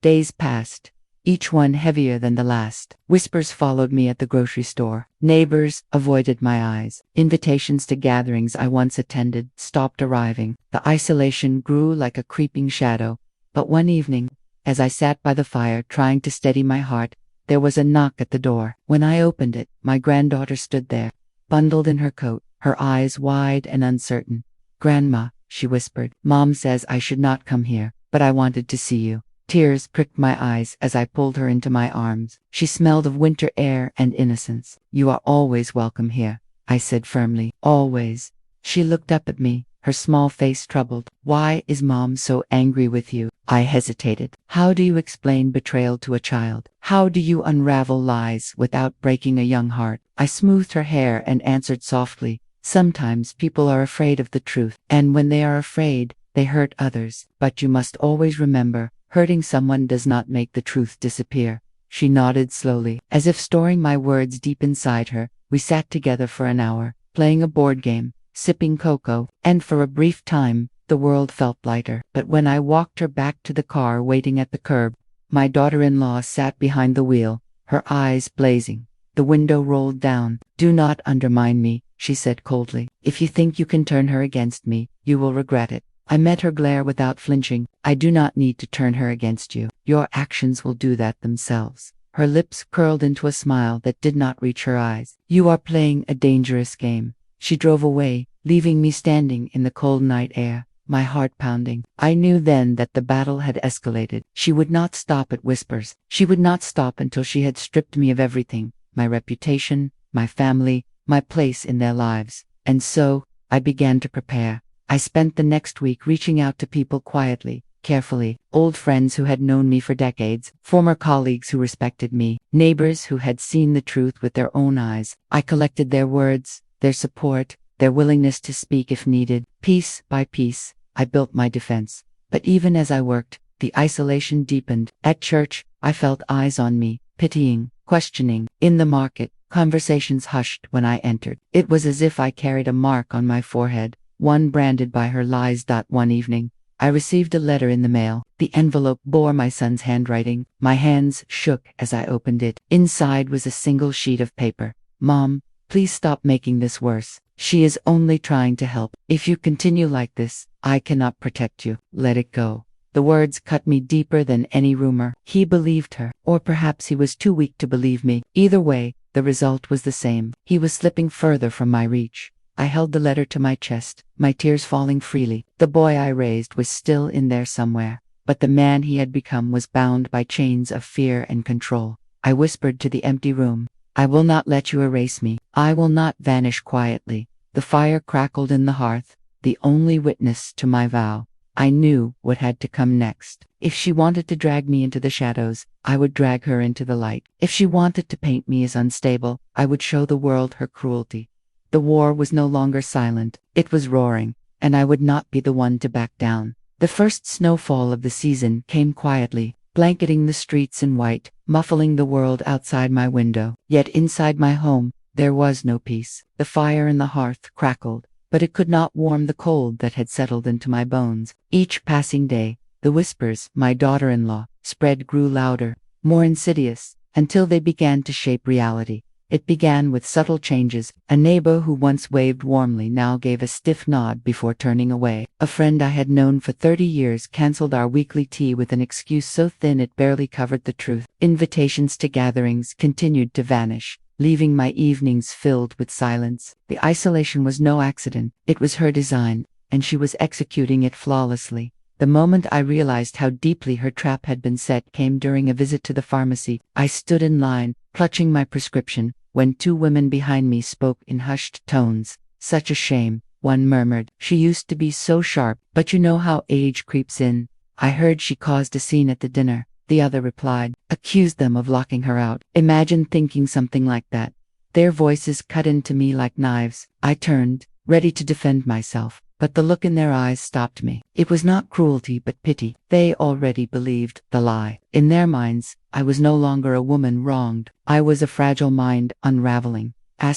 Days passed, each one heavier than the last. Whispers followed me at the grocery store. Neighbors avoided my eyes. Invitations to gatherings I once attended stopped arriving. The isolation grew like a creeping shadow. But one evening, as I sat by the fire trying to steady my heart, there was a knock at the door. When I opened it, my granddaughter stood there, bundled in her coat, her eyes wide and uncertain. "Grandma," she whispered, "Mom says I should not come here, but I wanted to see you." Tears pricked my eyes as I pulled her into my arms. She smelled of winter air and innocence. "You are always welcome here," I said firmly. "Always." She looked up at me, her small face troubled. "Why is Mom so angry with you?" I hesitated. How do you explain betrayal to a child? How do you unravel lies without breaking a young heart? I smoothed her hair and answered softly, "Sometimes people are afraid of the truth, and when they are afraid, they hurt others. But you must always remember, hurting someone does not make the truth disappear." She nodded slowly, as if storing my words deep inside her. We sat together for an hour, playing a board game, sipping cocoa, and for a brief time, the world felt lighter. But when I walked her back to the car waiting at the curb, my daughter-in-law sat behind the wheel, her eyes blazing. The window rolled down. "Do not undermine me," she said coldly. "If you think you can turn her against me, you will regret it." I met her glare without flinching. "I do not need to turn her against you. Your actions will do that themselves." Her lips curled into a smile that did not reach her eyes. "You are playing a dangerous game." She drove away, leaving me standing in the cold night air, my heart pounding. I knew then that the battle had escalated. She would not stop at whispers. She would not stop until she had stripped me of everything: my reputation, my family, my place in their lives. And so, I began to prepare. I spent the next week reaching out to people quietly, carefully: old friends who had known me for decades, former colleagues who respected me, neighbors who had seen the truth with their own eyes. I collected their words, their support, their willingness to speak if needed. Piece by piece, I built my defense. But even as I worked, the isolation deepened. At church, I felt eyes on me, pitying, questioning. In the market, conversations hushed when I entered. It was as if I carried a mark on my forehead, one branded by her lies. One evening, I received a letter in the mail. The envelope bore my son's handwriting. My hands shook as I opened it. Inside was a single sheet of paper. Mom, please stop making this worse. She is only trying to help. If you continue like this, I cannot protect you. Let it go. The words cut me deeper than any rumor. He believed her, or perhaps he was too weak to believe me. Either way, the result was the same. He was slipping further from my reach. I held the letter to my chest, my tears falling freely. The boy I raised was still in there somewhere, but the man he had become was bound by chains of fear and control. I whispered to the empty room, I will not let you erase me. I will not vanish quietly. The fire crackled in the hearth, the only witness to my vow. I knew what had to come next. If she wanted to drag me into the shadows, I would drag her into the light. If she wanted to paint me as unstable, I would show the world her cruelty. The war was no longer silent, it was roaring, and I would not be the one to back down. The first snowfall of the season came quietly, blanketing the streets in white, muffling the world outside my window. Yet inside my home, there was no peace. The fire in the hearth crackled, but it could not warm the cold that had settled into my bones. Each passing day, the whispers, my daughter-in-law, spread grew louder, more insidious, until they began to shape reality. It began with subtle changes. A neighbor who once waved warmly now gave a stiff nod before turning away. A friend I had known for 30 years canceled our weekly tea with an excuse so thin it barely covered the truth. Invitations to gatherings continued to vanish, leaving my evenings filled with silence. The isolation was no accident. It was her design, and she was executing it flawlessly. The moment I realized how deeply her trap had been set came during a visit to the pharmacy. I stood in line, clutching my prescription, when two women behind me spoke in hushed tones. Such a shame, one murmured. She used to be so sharp, but you know how age creeps in. I heard she caused a scene at the dinner. The other replied, accused them of locking her out. Imagine thinking something like that. Their voices cut into me like knives. I turned, ready to defend myself, but the look in their eyes stopped me. It was not cruelty but pity. They already believed the lie. In their minds, I was no longer a woman wronged. I was a fragile mind unraveling. I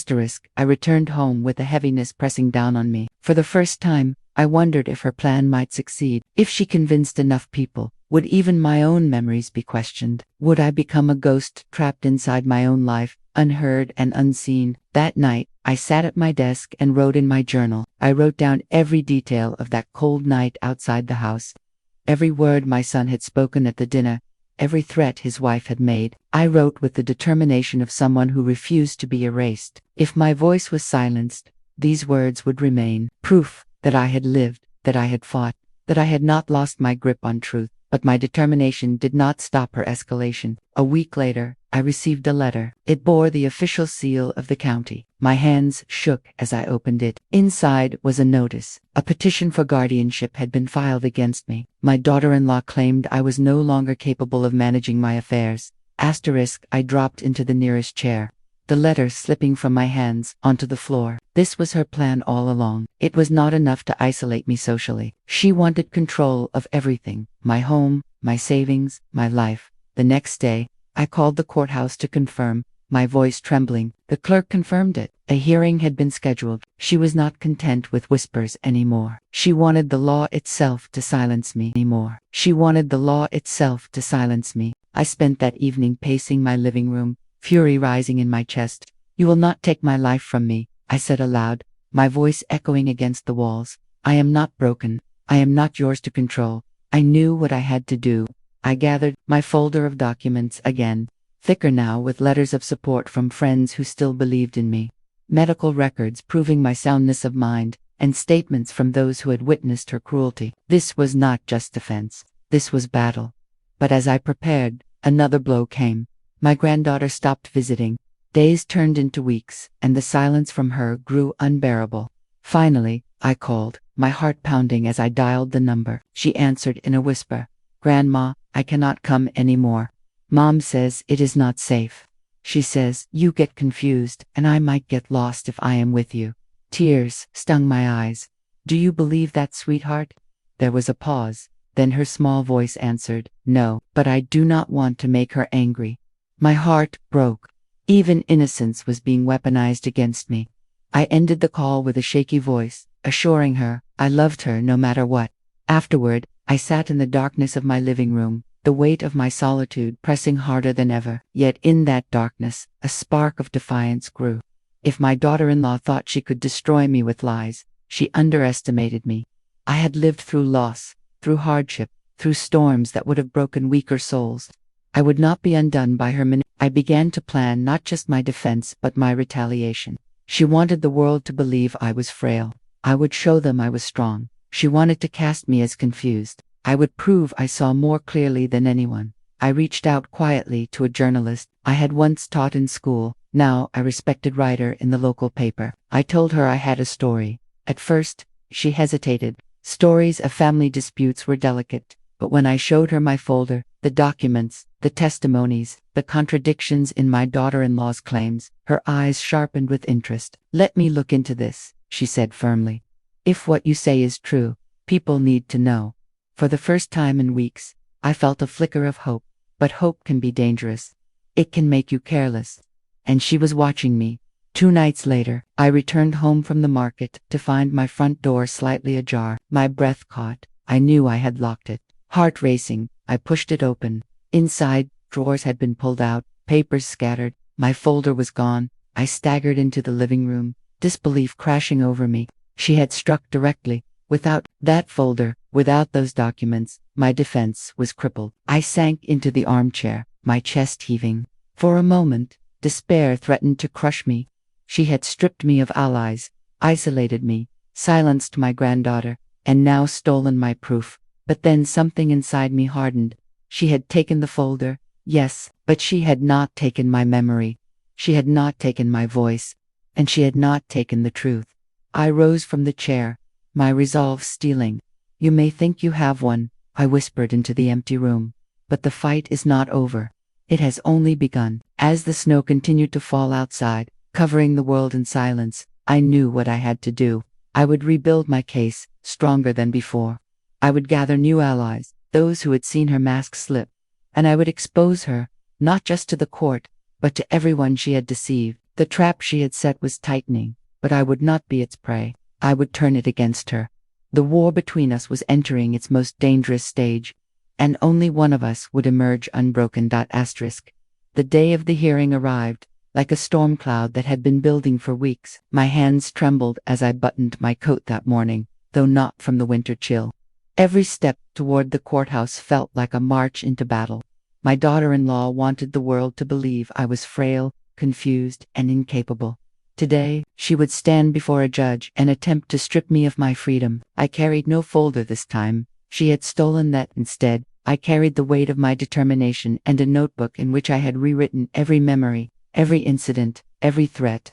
returned home with a heaviness pressing down on me. For the first time, I wondered if her plan might succeed. If she convinced enough people, would even my own memories be questioned? Would I become a ghost trapped inside my own life, unheard and unseen? That night, I sat at my desk and wrote in my journal. I wrote down every detail of that cold night outside the house. Every word my son had spoken at the dinner, every threat his wife had made. I wrote with the determination of someone who refused to be erased. If my voice was silenced, these words would remain. Proof that I had lived, that I had fought, that I had not lost my grip on truth. But my determination did not stop her escalation. A week later, I received a letter. It bore the official seal of the county. My hands shook as I opened it. Inside was a notice. A petition for guardianship had been filed against me. My daughter-in-law claimed I was no longer capable of managing my affairs. I dropped into the nearest chair, the letter slipping from my hands onto the floor. This was her plan all along. It was not enough to isolate me socially. She wanted control of everything, my home, my savings, my life. The next day, I called the courthouse to confirm, my voice trembling. The clerk confirmed it. A hearing had been scheduled. She was not content with whispers anymore. She wanted the law itself to silence me. I spent that evening pacing my living room, fury rising in my chest. You will not take my life from me, I said aloud, my voice echoing against the walls. I am not broken. I am not yours to control. I knew what I had to do. I gathered my folder of documents again, thicker now with letters of support from friends who still believed in me, medical records proving my soundness of mind, and statements from those who had witnessed her cruelty. This was not just defense. This was battle. But as I prepared, another blow came. My granddaughter stopped visiting. Days turned into weeks, and the silence from her grew unbearable. Finally, I called, my heart pounding as I dialed the number. She answered in a whisper, Grandma, I cannot come anymore. Mom says it is not safe. She says you get confused, and I might get lost if I am with you. Tears stung my eyes. Do you believe that, sweetheart? There was a pause. Then her small voice answered, No, but I do not want to make her angry. My heart broke. Even innocence was being weaponized against me. I ended the call with a shaky voice, assuring her I loved her no matter what. Afterward, I sat in the darkness of my living room, the weight of my solitude pressing harder than ever. Yet in that darkness, a spark of defiance grew. If my daughter-in-law thought she could destroy me with lies, she underestimated me. I had lived through loss, through hardship, through storms that would have broken weaker souls. I would not be undone by her I began to plan not just my defense but my retaliation. She wanted the world to believe I was frail. I would show them I was strong. She wanted to cast me as confused. I would prove I saw more clearly than anyone. I reached out quietly to a journalist I had once taught in school, now a respected writer in the local paper. I told her I had a story. At first, she hesitated. Stories of family disputes were delicate, but when I showed her my folder, the documents, the testimonies, the contradictions in my daughter-in-law's claims, her eyes sharpened with interest. "Let me look into this," she said firmly. "If what you say is true, people need to know." For the first time in weeks, I felt a flicker of hope, but hope can be dangerous. It can make you careless. And she was watching me. 2 nights later, I returned home from the market to find my front door slightly ajar. My breath caught. I knew I had locked it. Heart racing, I pushed it open. Inside, drawers had been pulled out, papers scattered. My folder was gone. I staggered into the living room, disbelief crashing over me. She had struck directly. Without that folder, without those documents, my defense was crippled. I sank into the armchair, my chest heaving. For a moment, despair threatened to crush me. She had stripped me of allies, isolated me, silenced my granddaughter, and now stolen my proof. But then something inside me hardened. She had taken the folder, yes, but she had not taken my memory. She had not taken my voice, and she had not taken the truth. I rose from the chair, my resolve steeling. "You may think you have one," I whispered into the empty room, "but the fight is not over. It has only begun." As the snow continued to fall outside, covering the world in silence, I knew what I had to do. I would rebuild my case, stronger than before. I would gather new allies, those who had seen her mask slip, and I would expose her, not just to the court, but to everyone she had deceived. The trap she had set was tightening, but I would not be its prey. I would turn it against her. The war between us was entering its most dangerous stage, and only one of us would emerge unbroken. The day of the hearing arrived, like a storm cloud that had been building for weeks. My hands trembled as I buttoned my coat that morning, though not from the winter chill. Every step toward the courthouse felt like a march into battle. My daughter-in-law wanted the world to believe I was frail, confused, and incapable. Today, she would stand before a judge and attempt to strip me of my freedom. I carried no folder this time. She had stolen that instead. I carried the weight of my determination and a notebook in which I had rewritten every memory, every incident, every threat.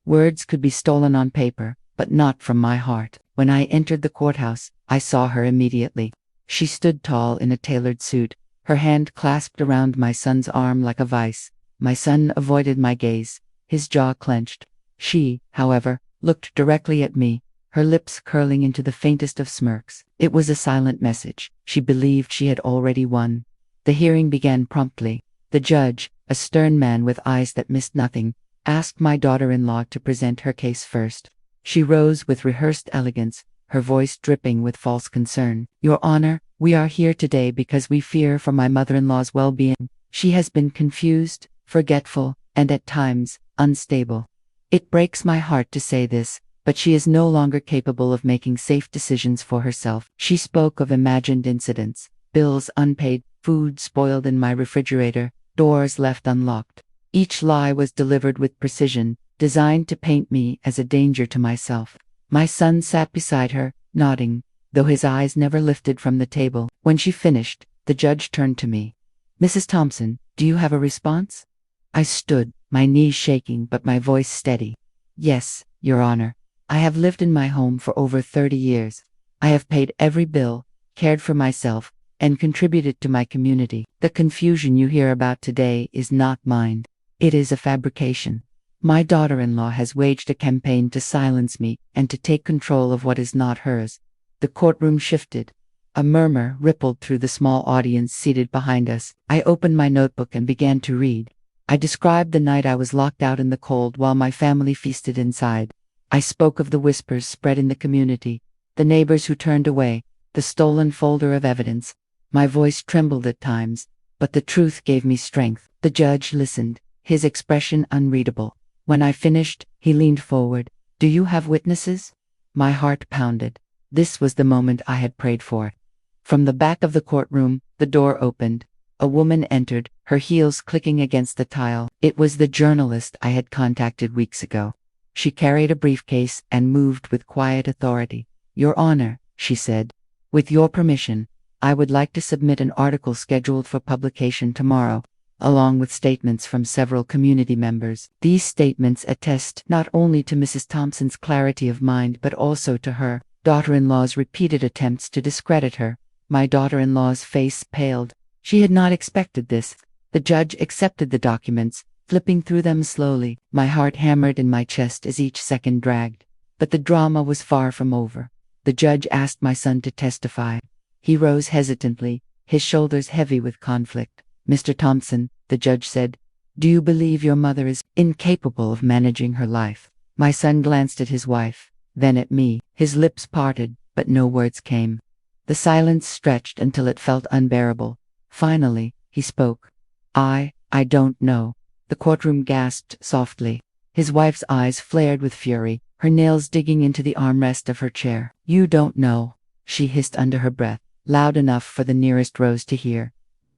Words could be stolen on paper, but not from my heart. When I entered the courthouse, I saw her immediately. She stood tall in a tailored suit, her hand clasped around my son's arm like a vice. My son avoided my gaze, his jaw clenched. She, however, looked directly at me, her lips curling into the faintest of smirks. It was a silent message. She believed she had already won. The hearing began promptly. The judge, a stern man with eyes that missed nothing, asked my daughter-in-law to present her case first. She rose with rehearsed elegance, her voice dripping with false concern. "Your Honor, we are here today because we fear for my mother-in-law's well-being. She has been confused, forgetful, and at times, unstable. It breaks my heart to say this, but she is no longer capable of making safe decisions for herself." She spoke of imagined incidents, bills unpaid, food spoiled in my refrigerator, doors left unlocked. Each lie was delivered with precision, designed to paint me as a danger to myself. My son sat beside her, nodding, though his eyes never lifted from the table. When she finished, the judge turned to me. "Mrs. Thompson, do you have a response?" I stood, my knees shaking but my voice steady. "Yes, Your Honor. I have lived in my home for over 30 years. I have paid every bill, cared for myself, and contributed to my community. The confusion you hear about today is not mine. It is a fabrication. My daughter-in-law has waged a campaign to silence me and to take control of what is not hers." The courtroom shifted. A murmur rippled through the small audience seated behind us. I opened my notebook and began to read. I described the night I was locked out in the cold while my family feasted inside. I spoke of the whispers spread in the community, the neighbors who turned away, the stolen folder of evidence. My voice trembled at times, but the truth gave me strength. The judge listened, his expression unreadable. When I finished, he leaned forward. "Do you have witnesses?" My heart pounded. This was the moment I had prayed for. From the back of the courtroom, the door opened. A woman entered, her heels clicking against the tile. It was the journalist I had contacted weeks ago. She carried a briefcase and moved with quiet authority. "Your Honor," she said, "with your permission, I would like to submit an article scheduled for publication tomorrow, along with statements from several community members. These statements attest not only to Mrs. Thompson's clarity of mind but also to her daughter-in-law's repeated attempts to discredit her." My daughter-in-law's face paled. She had not expected this. The judge accepted the documents, flipping through them slowly. My heart hammered in my chest as each second dragged. But the drama was far from over. The judge asked my son to testify. He rose hesitantly, his shoulders heavy with conflict. "Mr. Thompson," the judge said, "do you believe your mother is incapable of managing her life?" My son glanced at his wife, then at me. His lips parted, but no words came. The silence stretched until it felt unbearable. Finally, he spoke. I don't know." The courtroom gasped softly. His wife's eyes flared with fury, her nails digging into the armrest of her chair. "You don't know," she hissed under her breath, loud enough for the nearest rows to hear.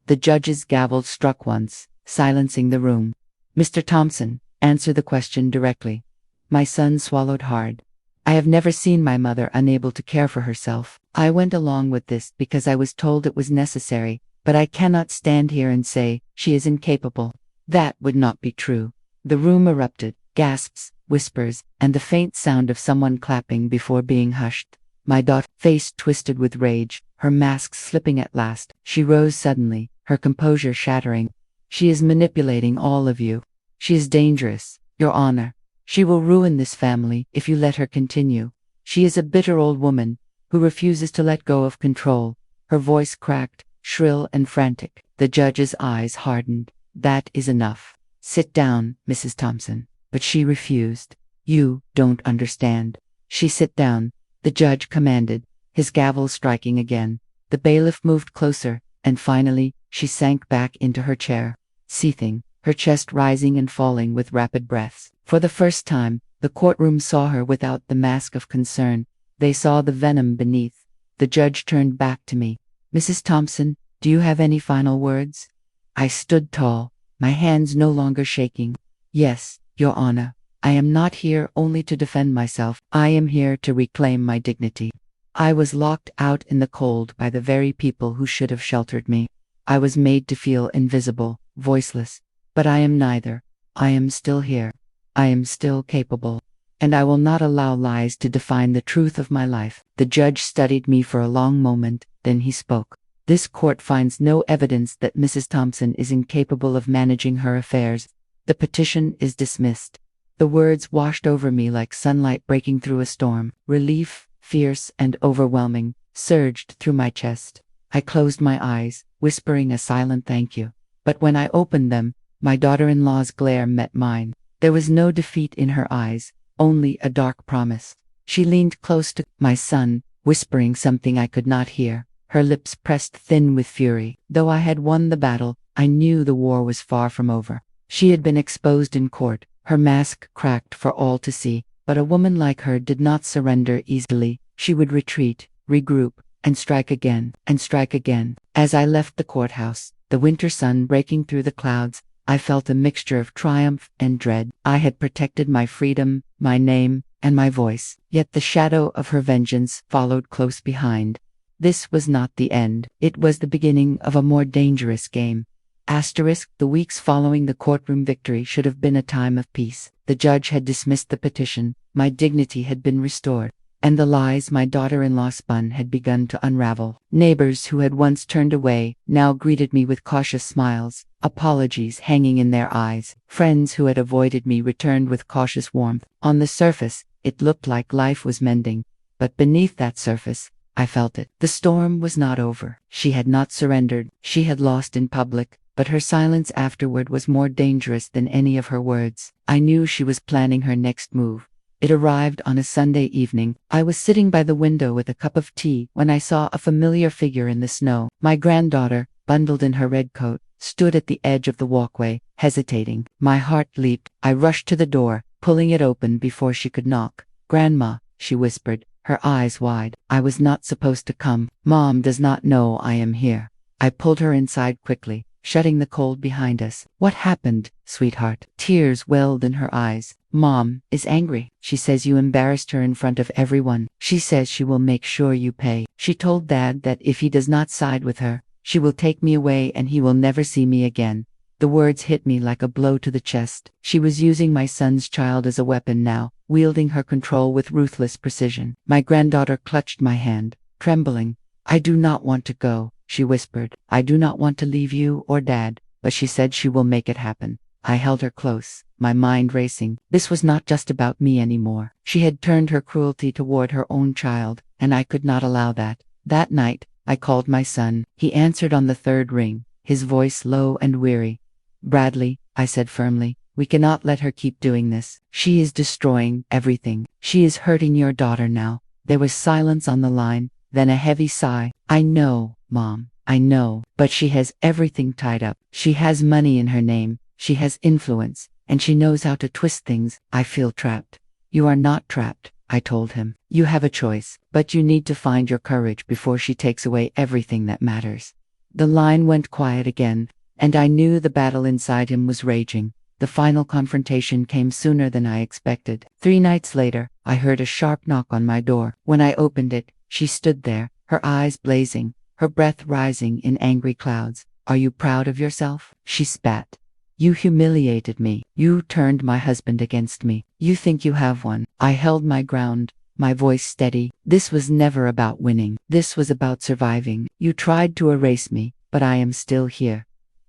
The judge's gavel struck once, silencing the room. "Mr. Thompson, answer the question directly." My son swallowed hard. "I have never seen my mother unable to care for herself. I went along with this because I was told it was necessary, but I cannot stand here and say she is incapable. That would not be true." The room erupted, gasps, whispers, and the faint sound of someone clapping before being hushed. My daughter's face twisted with rage, her mask slipping at last. She rose suddenly, her composure shattering. "She is manipulating all of you. She is dangerous, Your Honor. She will ruin this family if you let her continue. She is a bitter old woman who refuses to let go of control." Her voice cracked, shrill and frantic. The judge's eyes hardened. "That is enough. Sit down, Mrs. Thompson." But she refused. "You don't understand." "She sit down," the judge commanded, his gavel striking again. The bailiff moved closer, and finally, she sank back into her chair, seething, her chest rising and falling with rapid breaths. For the first time, the courtroom saw her without the mask of concern. They saw the venom beneath. The judge turned back to me. "Mrs. Thompson, do you have any final words?" I stood tall, my hands no longer shaking. "Yes, Your Honor. I am not here only to defend myself. I am here to reclaim my dignity. I was locked out in the cold by the very people who should have sheltered me. I was made to feel invisible, voiceless. But I am neither. I am still here. I am still capable. And I will not allow lies to define the truth of my life." The judge studied me for a long moment, then he spoke. "This court finds no evidence that Mrs. Thompson is incapable of managing her affairs. The petition is dismissed." The words washed over me like sunlight breaking through a storm. Relief, fierce and overwhelming, surged through my chest. I closed my eyes, whispering a silent thank you. But when I opened them, my daughter-in-law's glare met mine. There was no defeat in her eyes, only a dark promise. She leaned close to my son, whispering something I could not hear, her lips pressed thin with fury. Though I had won the battle, I knew the war was far from over. She had been exposed in court, her mask cracked for all to see, but a woman like her did not surrender easily. She would retreat, regroup, and strike again, and strike again. As I left the courthouse, the winter sun breaking through the clouds, I felt a mixture of triumph and dread. I had protected my freedom, my name, and my voice, yet the shadow of her vengeance followed close behind. This was not the end. It was the beginning of a more dangerous game. The weeks following the courtroom victory should have been a time of peace. The judge had dismissed the petition, my dignity had been restored, and the lies my daughter-in-law spun had begun to unravel. Neighbors who had once turned away now greeted me with cautious smiles, apologies hanging in their eyes. Friends who had avoided me returned with cautious warmth. On the surface, it looked like life was mending, but beneath that surface, I felt it. The storm was not over. She had not surrendered. She had lost in public, but her silence afterward was more dangerous than any of her words. I knew she was planning her next move. It arrived on a Sunday evening. I was sitting by the window with a cup of tea when I saw a familiar figure in the snow. My granddaughter, bundled in her red coat, stood at the edge of the walkway, hesitating. My heart leaped. I rushed to the door, pulling it open before she could knock. "Grandma," she whispered, her eyes wide. "I was not supposed to come. Mom does not know I am here." I pulled her inside quickly, shutting the cold behind us. "What happened, sweetheart?" Tears welled in her eyes. "Mom is angry. She says you embarrassed her in front of everyone. She says she will make sure you pay. She told Dad that if he does not side with her, she will take me away and he will never see me again." The words hit me like a blow to the chest. She was using my son's child as a weapon now, wielding her control with ruthless precision. My granddaughter clutched my hand, trembling. "I do not want to go," she whispered. "I do not want to leave you or Dad, but she said she will make it happen." I held her close, my mind racing. This was not just about me anymore. She had turned her cruelty toward her own child, and I could not allow that. That night, I called my son. He answered on the third ring, his voice low and weary. "Bradley," I said firmly, "we cannot let her keep doing this. She is destroying everything. She is hurting your daughter now." There was silence on the line, then a heavy sigh. "I know, Mom, I know, but she has everything tied up. She has money in her name, she has influence, and she knows how to twist things. I feel trapped." "You are not trapped," I told him. "You have a choice, but you need to find your courage before she takes away everything that matters." The line went quiet again, and I knew the battle inside him was raging. The final confrontation came sooner than I expected. 3 nights later, I heard a sharp knock on my door. When I opened it, she stood there, her eyes blazing, her breath rising in angry clouds. "Are you proud of yourself?" she spat. "You humiliated me. You turned my husband against me. You think you have one." I held my ground, my voice steady. "This was never about winning. This was about surviving. You tried to erase me, but I am still here."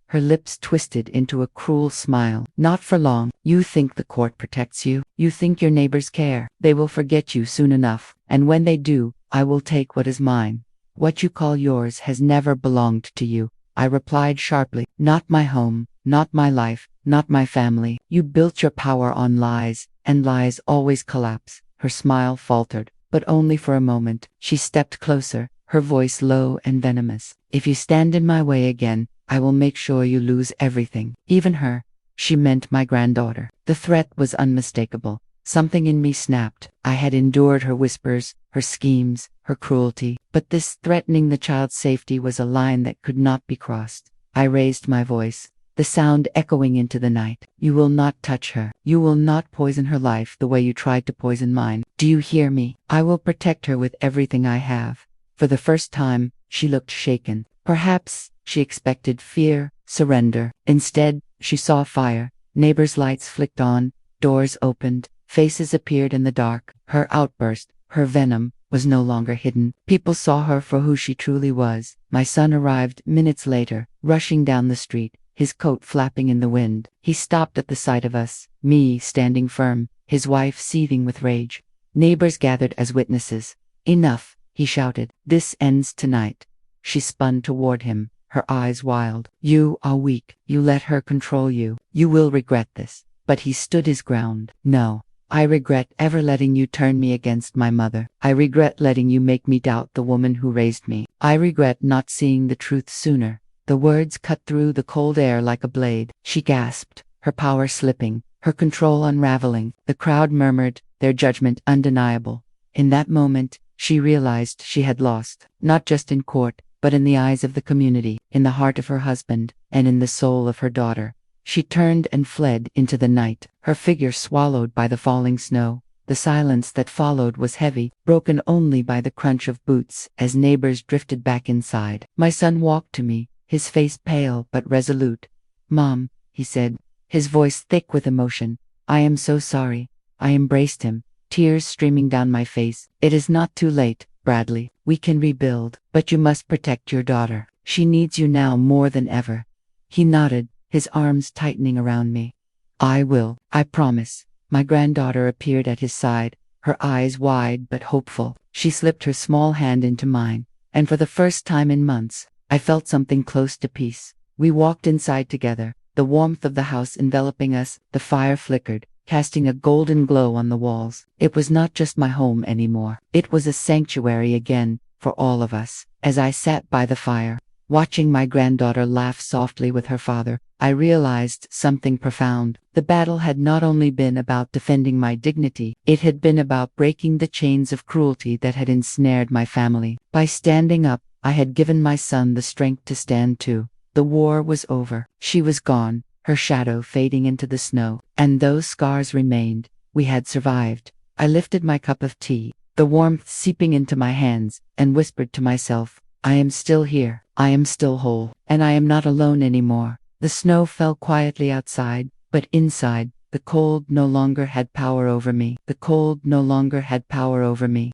Her lips twisted into a cruel smile. "Not for long. You think the court protects you. You think your neighbors care. They will forget you soon enough, and when they do, I will take what is mine. What you call yours has never belonged to you." I replied sharply. "Not my home, not my life, not my family. You built your power on lies, and lies always collapse." Her smile faltered, but only for a moment. She stepped closer, her voice low and venomous. "If you stand in my way again, I will make sure you lose everything, even her." She meant my granddaughter. The threat was unmistakable. Something in me snapped. I had endured her whispers, her schemes, her cruelty, but this threatening the child's safety was a line that could not be crossed. I raised my voice, the sound echoing into the night. "You will not touch her. You will not poison her life the way you tried to poison mine. Do you hear me? I will protect her with everything I have." For the first time, she looked shaken. Perhaps she expected fear, surrender. Instead, she saw fire. Neighbors' lights flicked on, doors opened, faces appeared in the dark. Her outburst, her venom, was no longer hidden. People saw her for who she truly was. My son arrived minutes later, rushing down the street, his coat flapping in the wind. He stopped at the sight of us, me standing firm, his wife seething with rage. Neighbors gathered as witnesses. "Enough," he shouted. "This ends tonight." She spun toward him, her eyes wild. "You are weak. You let her control you. You will regret this." But he stood his ground. "No. I regret ever letting you turn me against my mother. I regret letting you make me doubt the woman who raised me. I regret not seeing the truth sooner." The words cut through the cold air like a blade. She gasped, her power slipping, her control unraveling. The crowd murmured, their judgment undeniable. In that moment, she realized she had lost, not just in court, but in the eyes of the community, in the heart of her husband, and in the soul of her daughter. She turned and fled into the night, her figure swallowed by the falling snow. The silence that followed was heavy, broken only by the crunch of boots as neighbors drifted back inside. My son walked to me, his face pale but resolute. "Mom," he said, his voice thick with emotion, "I am so sorry." I embraced him, tears streaming down my face. "It is not too late, Bradley. We can rebuild, but you must protect your daughter. She needs you now more than ever." He nodded, his arms tightening around me. "I will, I promise." My granddaughter appeared at his side, her eyes wide but hopeful. She slipped her small hand into mine, and for the first time in months, I felt something close to peace. We walked inside together, the warmth of the house enveloping us. The fire flickered, casting a golden glow on the walls. It was not just my home anymore. It was a sanctuary again, for all of us. As I sat by the fire, watching my granddaughter laugh softly with her father, I realized something profound. The battle had not only been about defending my dignity, it had been about breaking the chains of cruelty that had ensnared my family. By standing up, I had given my son the strength to stand too. The war was over. She was gone, her shadow fading into the snow. And those scars remained. We had survived. I lifted my cup of tea, the warmth seeping into my hands, and whispered to myself, I am still here. I am still whole. And I am not alone anymore. The snow fell quietly outside, but inside, the cold no longer had power over me. The cold no longer had power over me.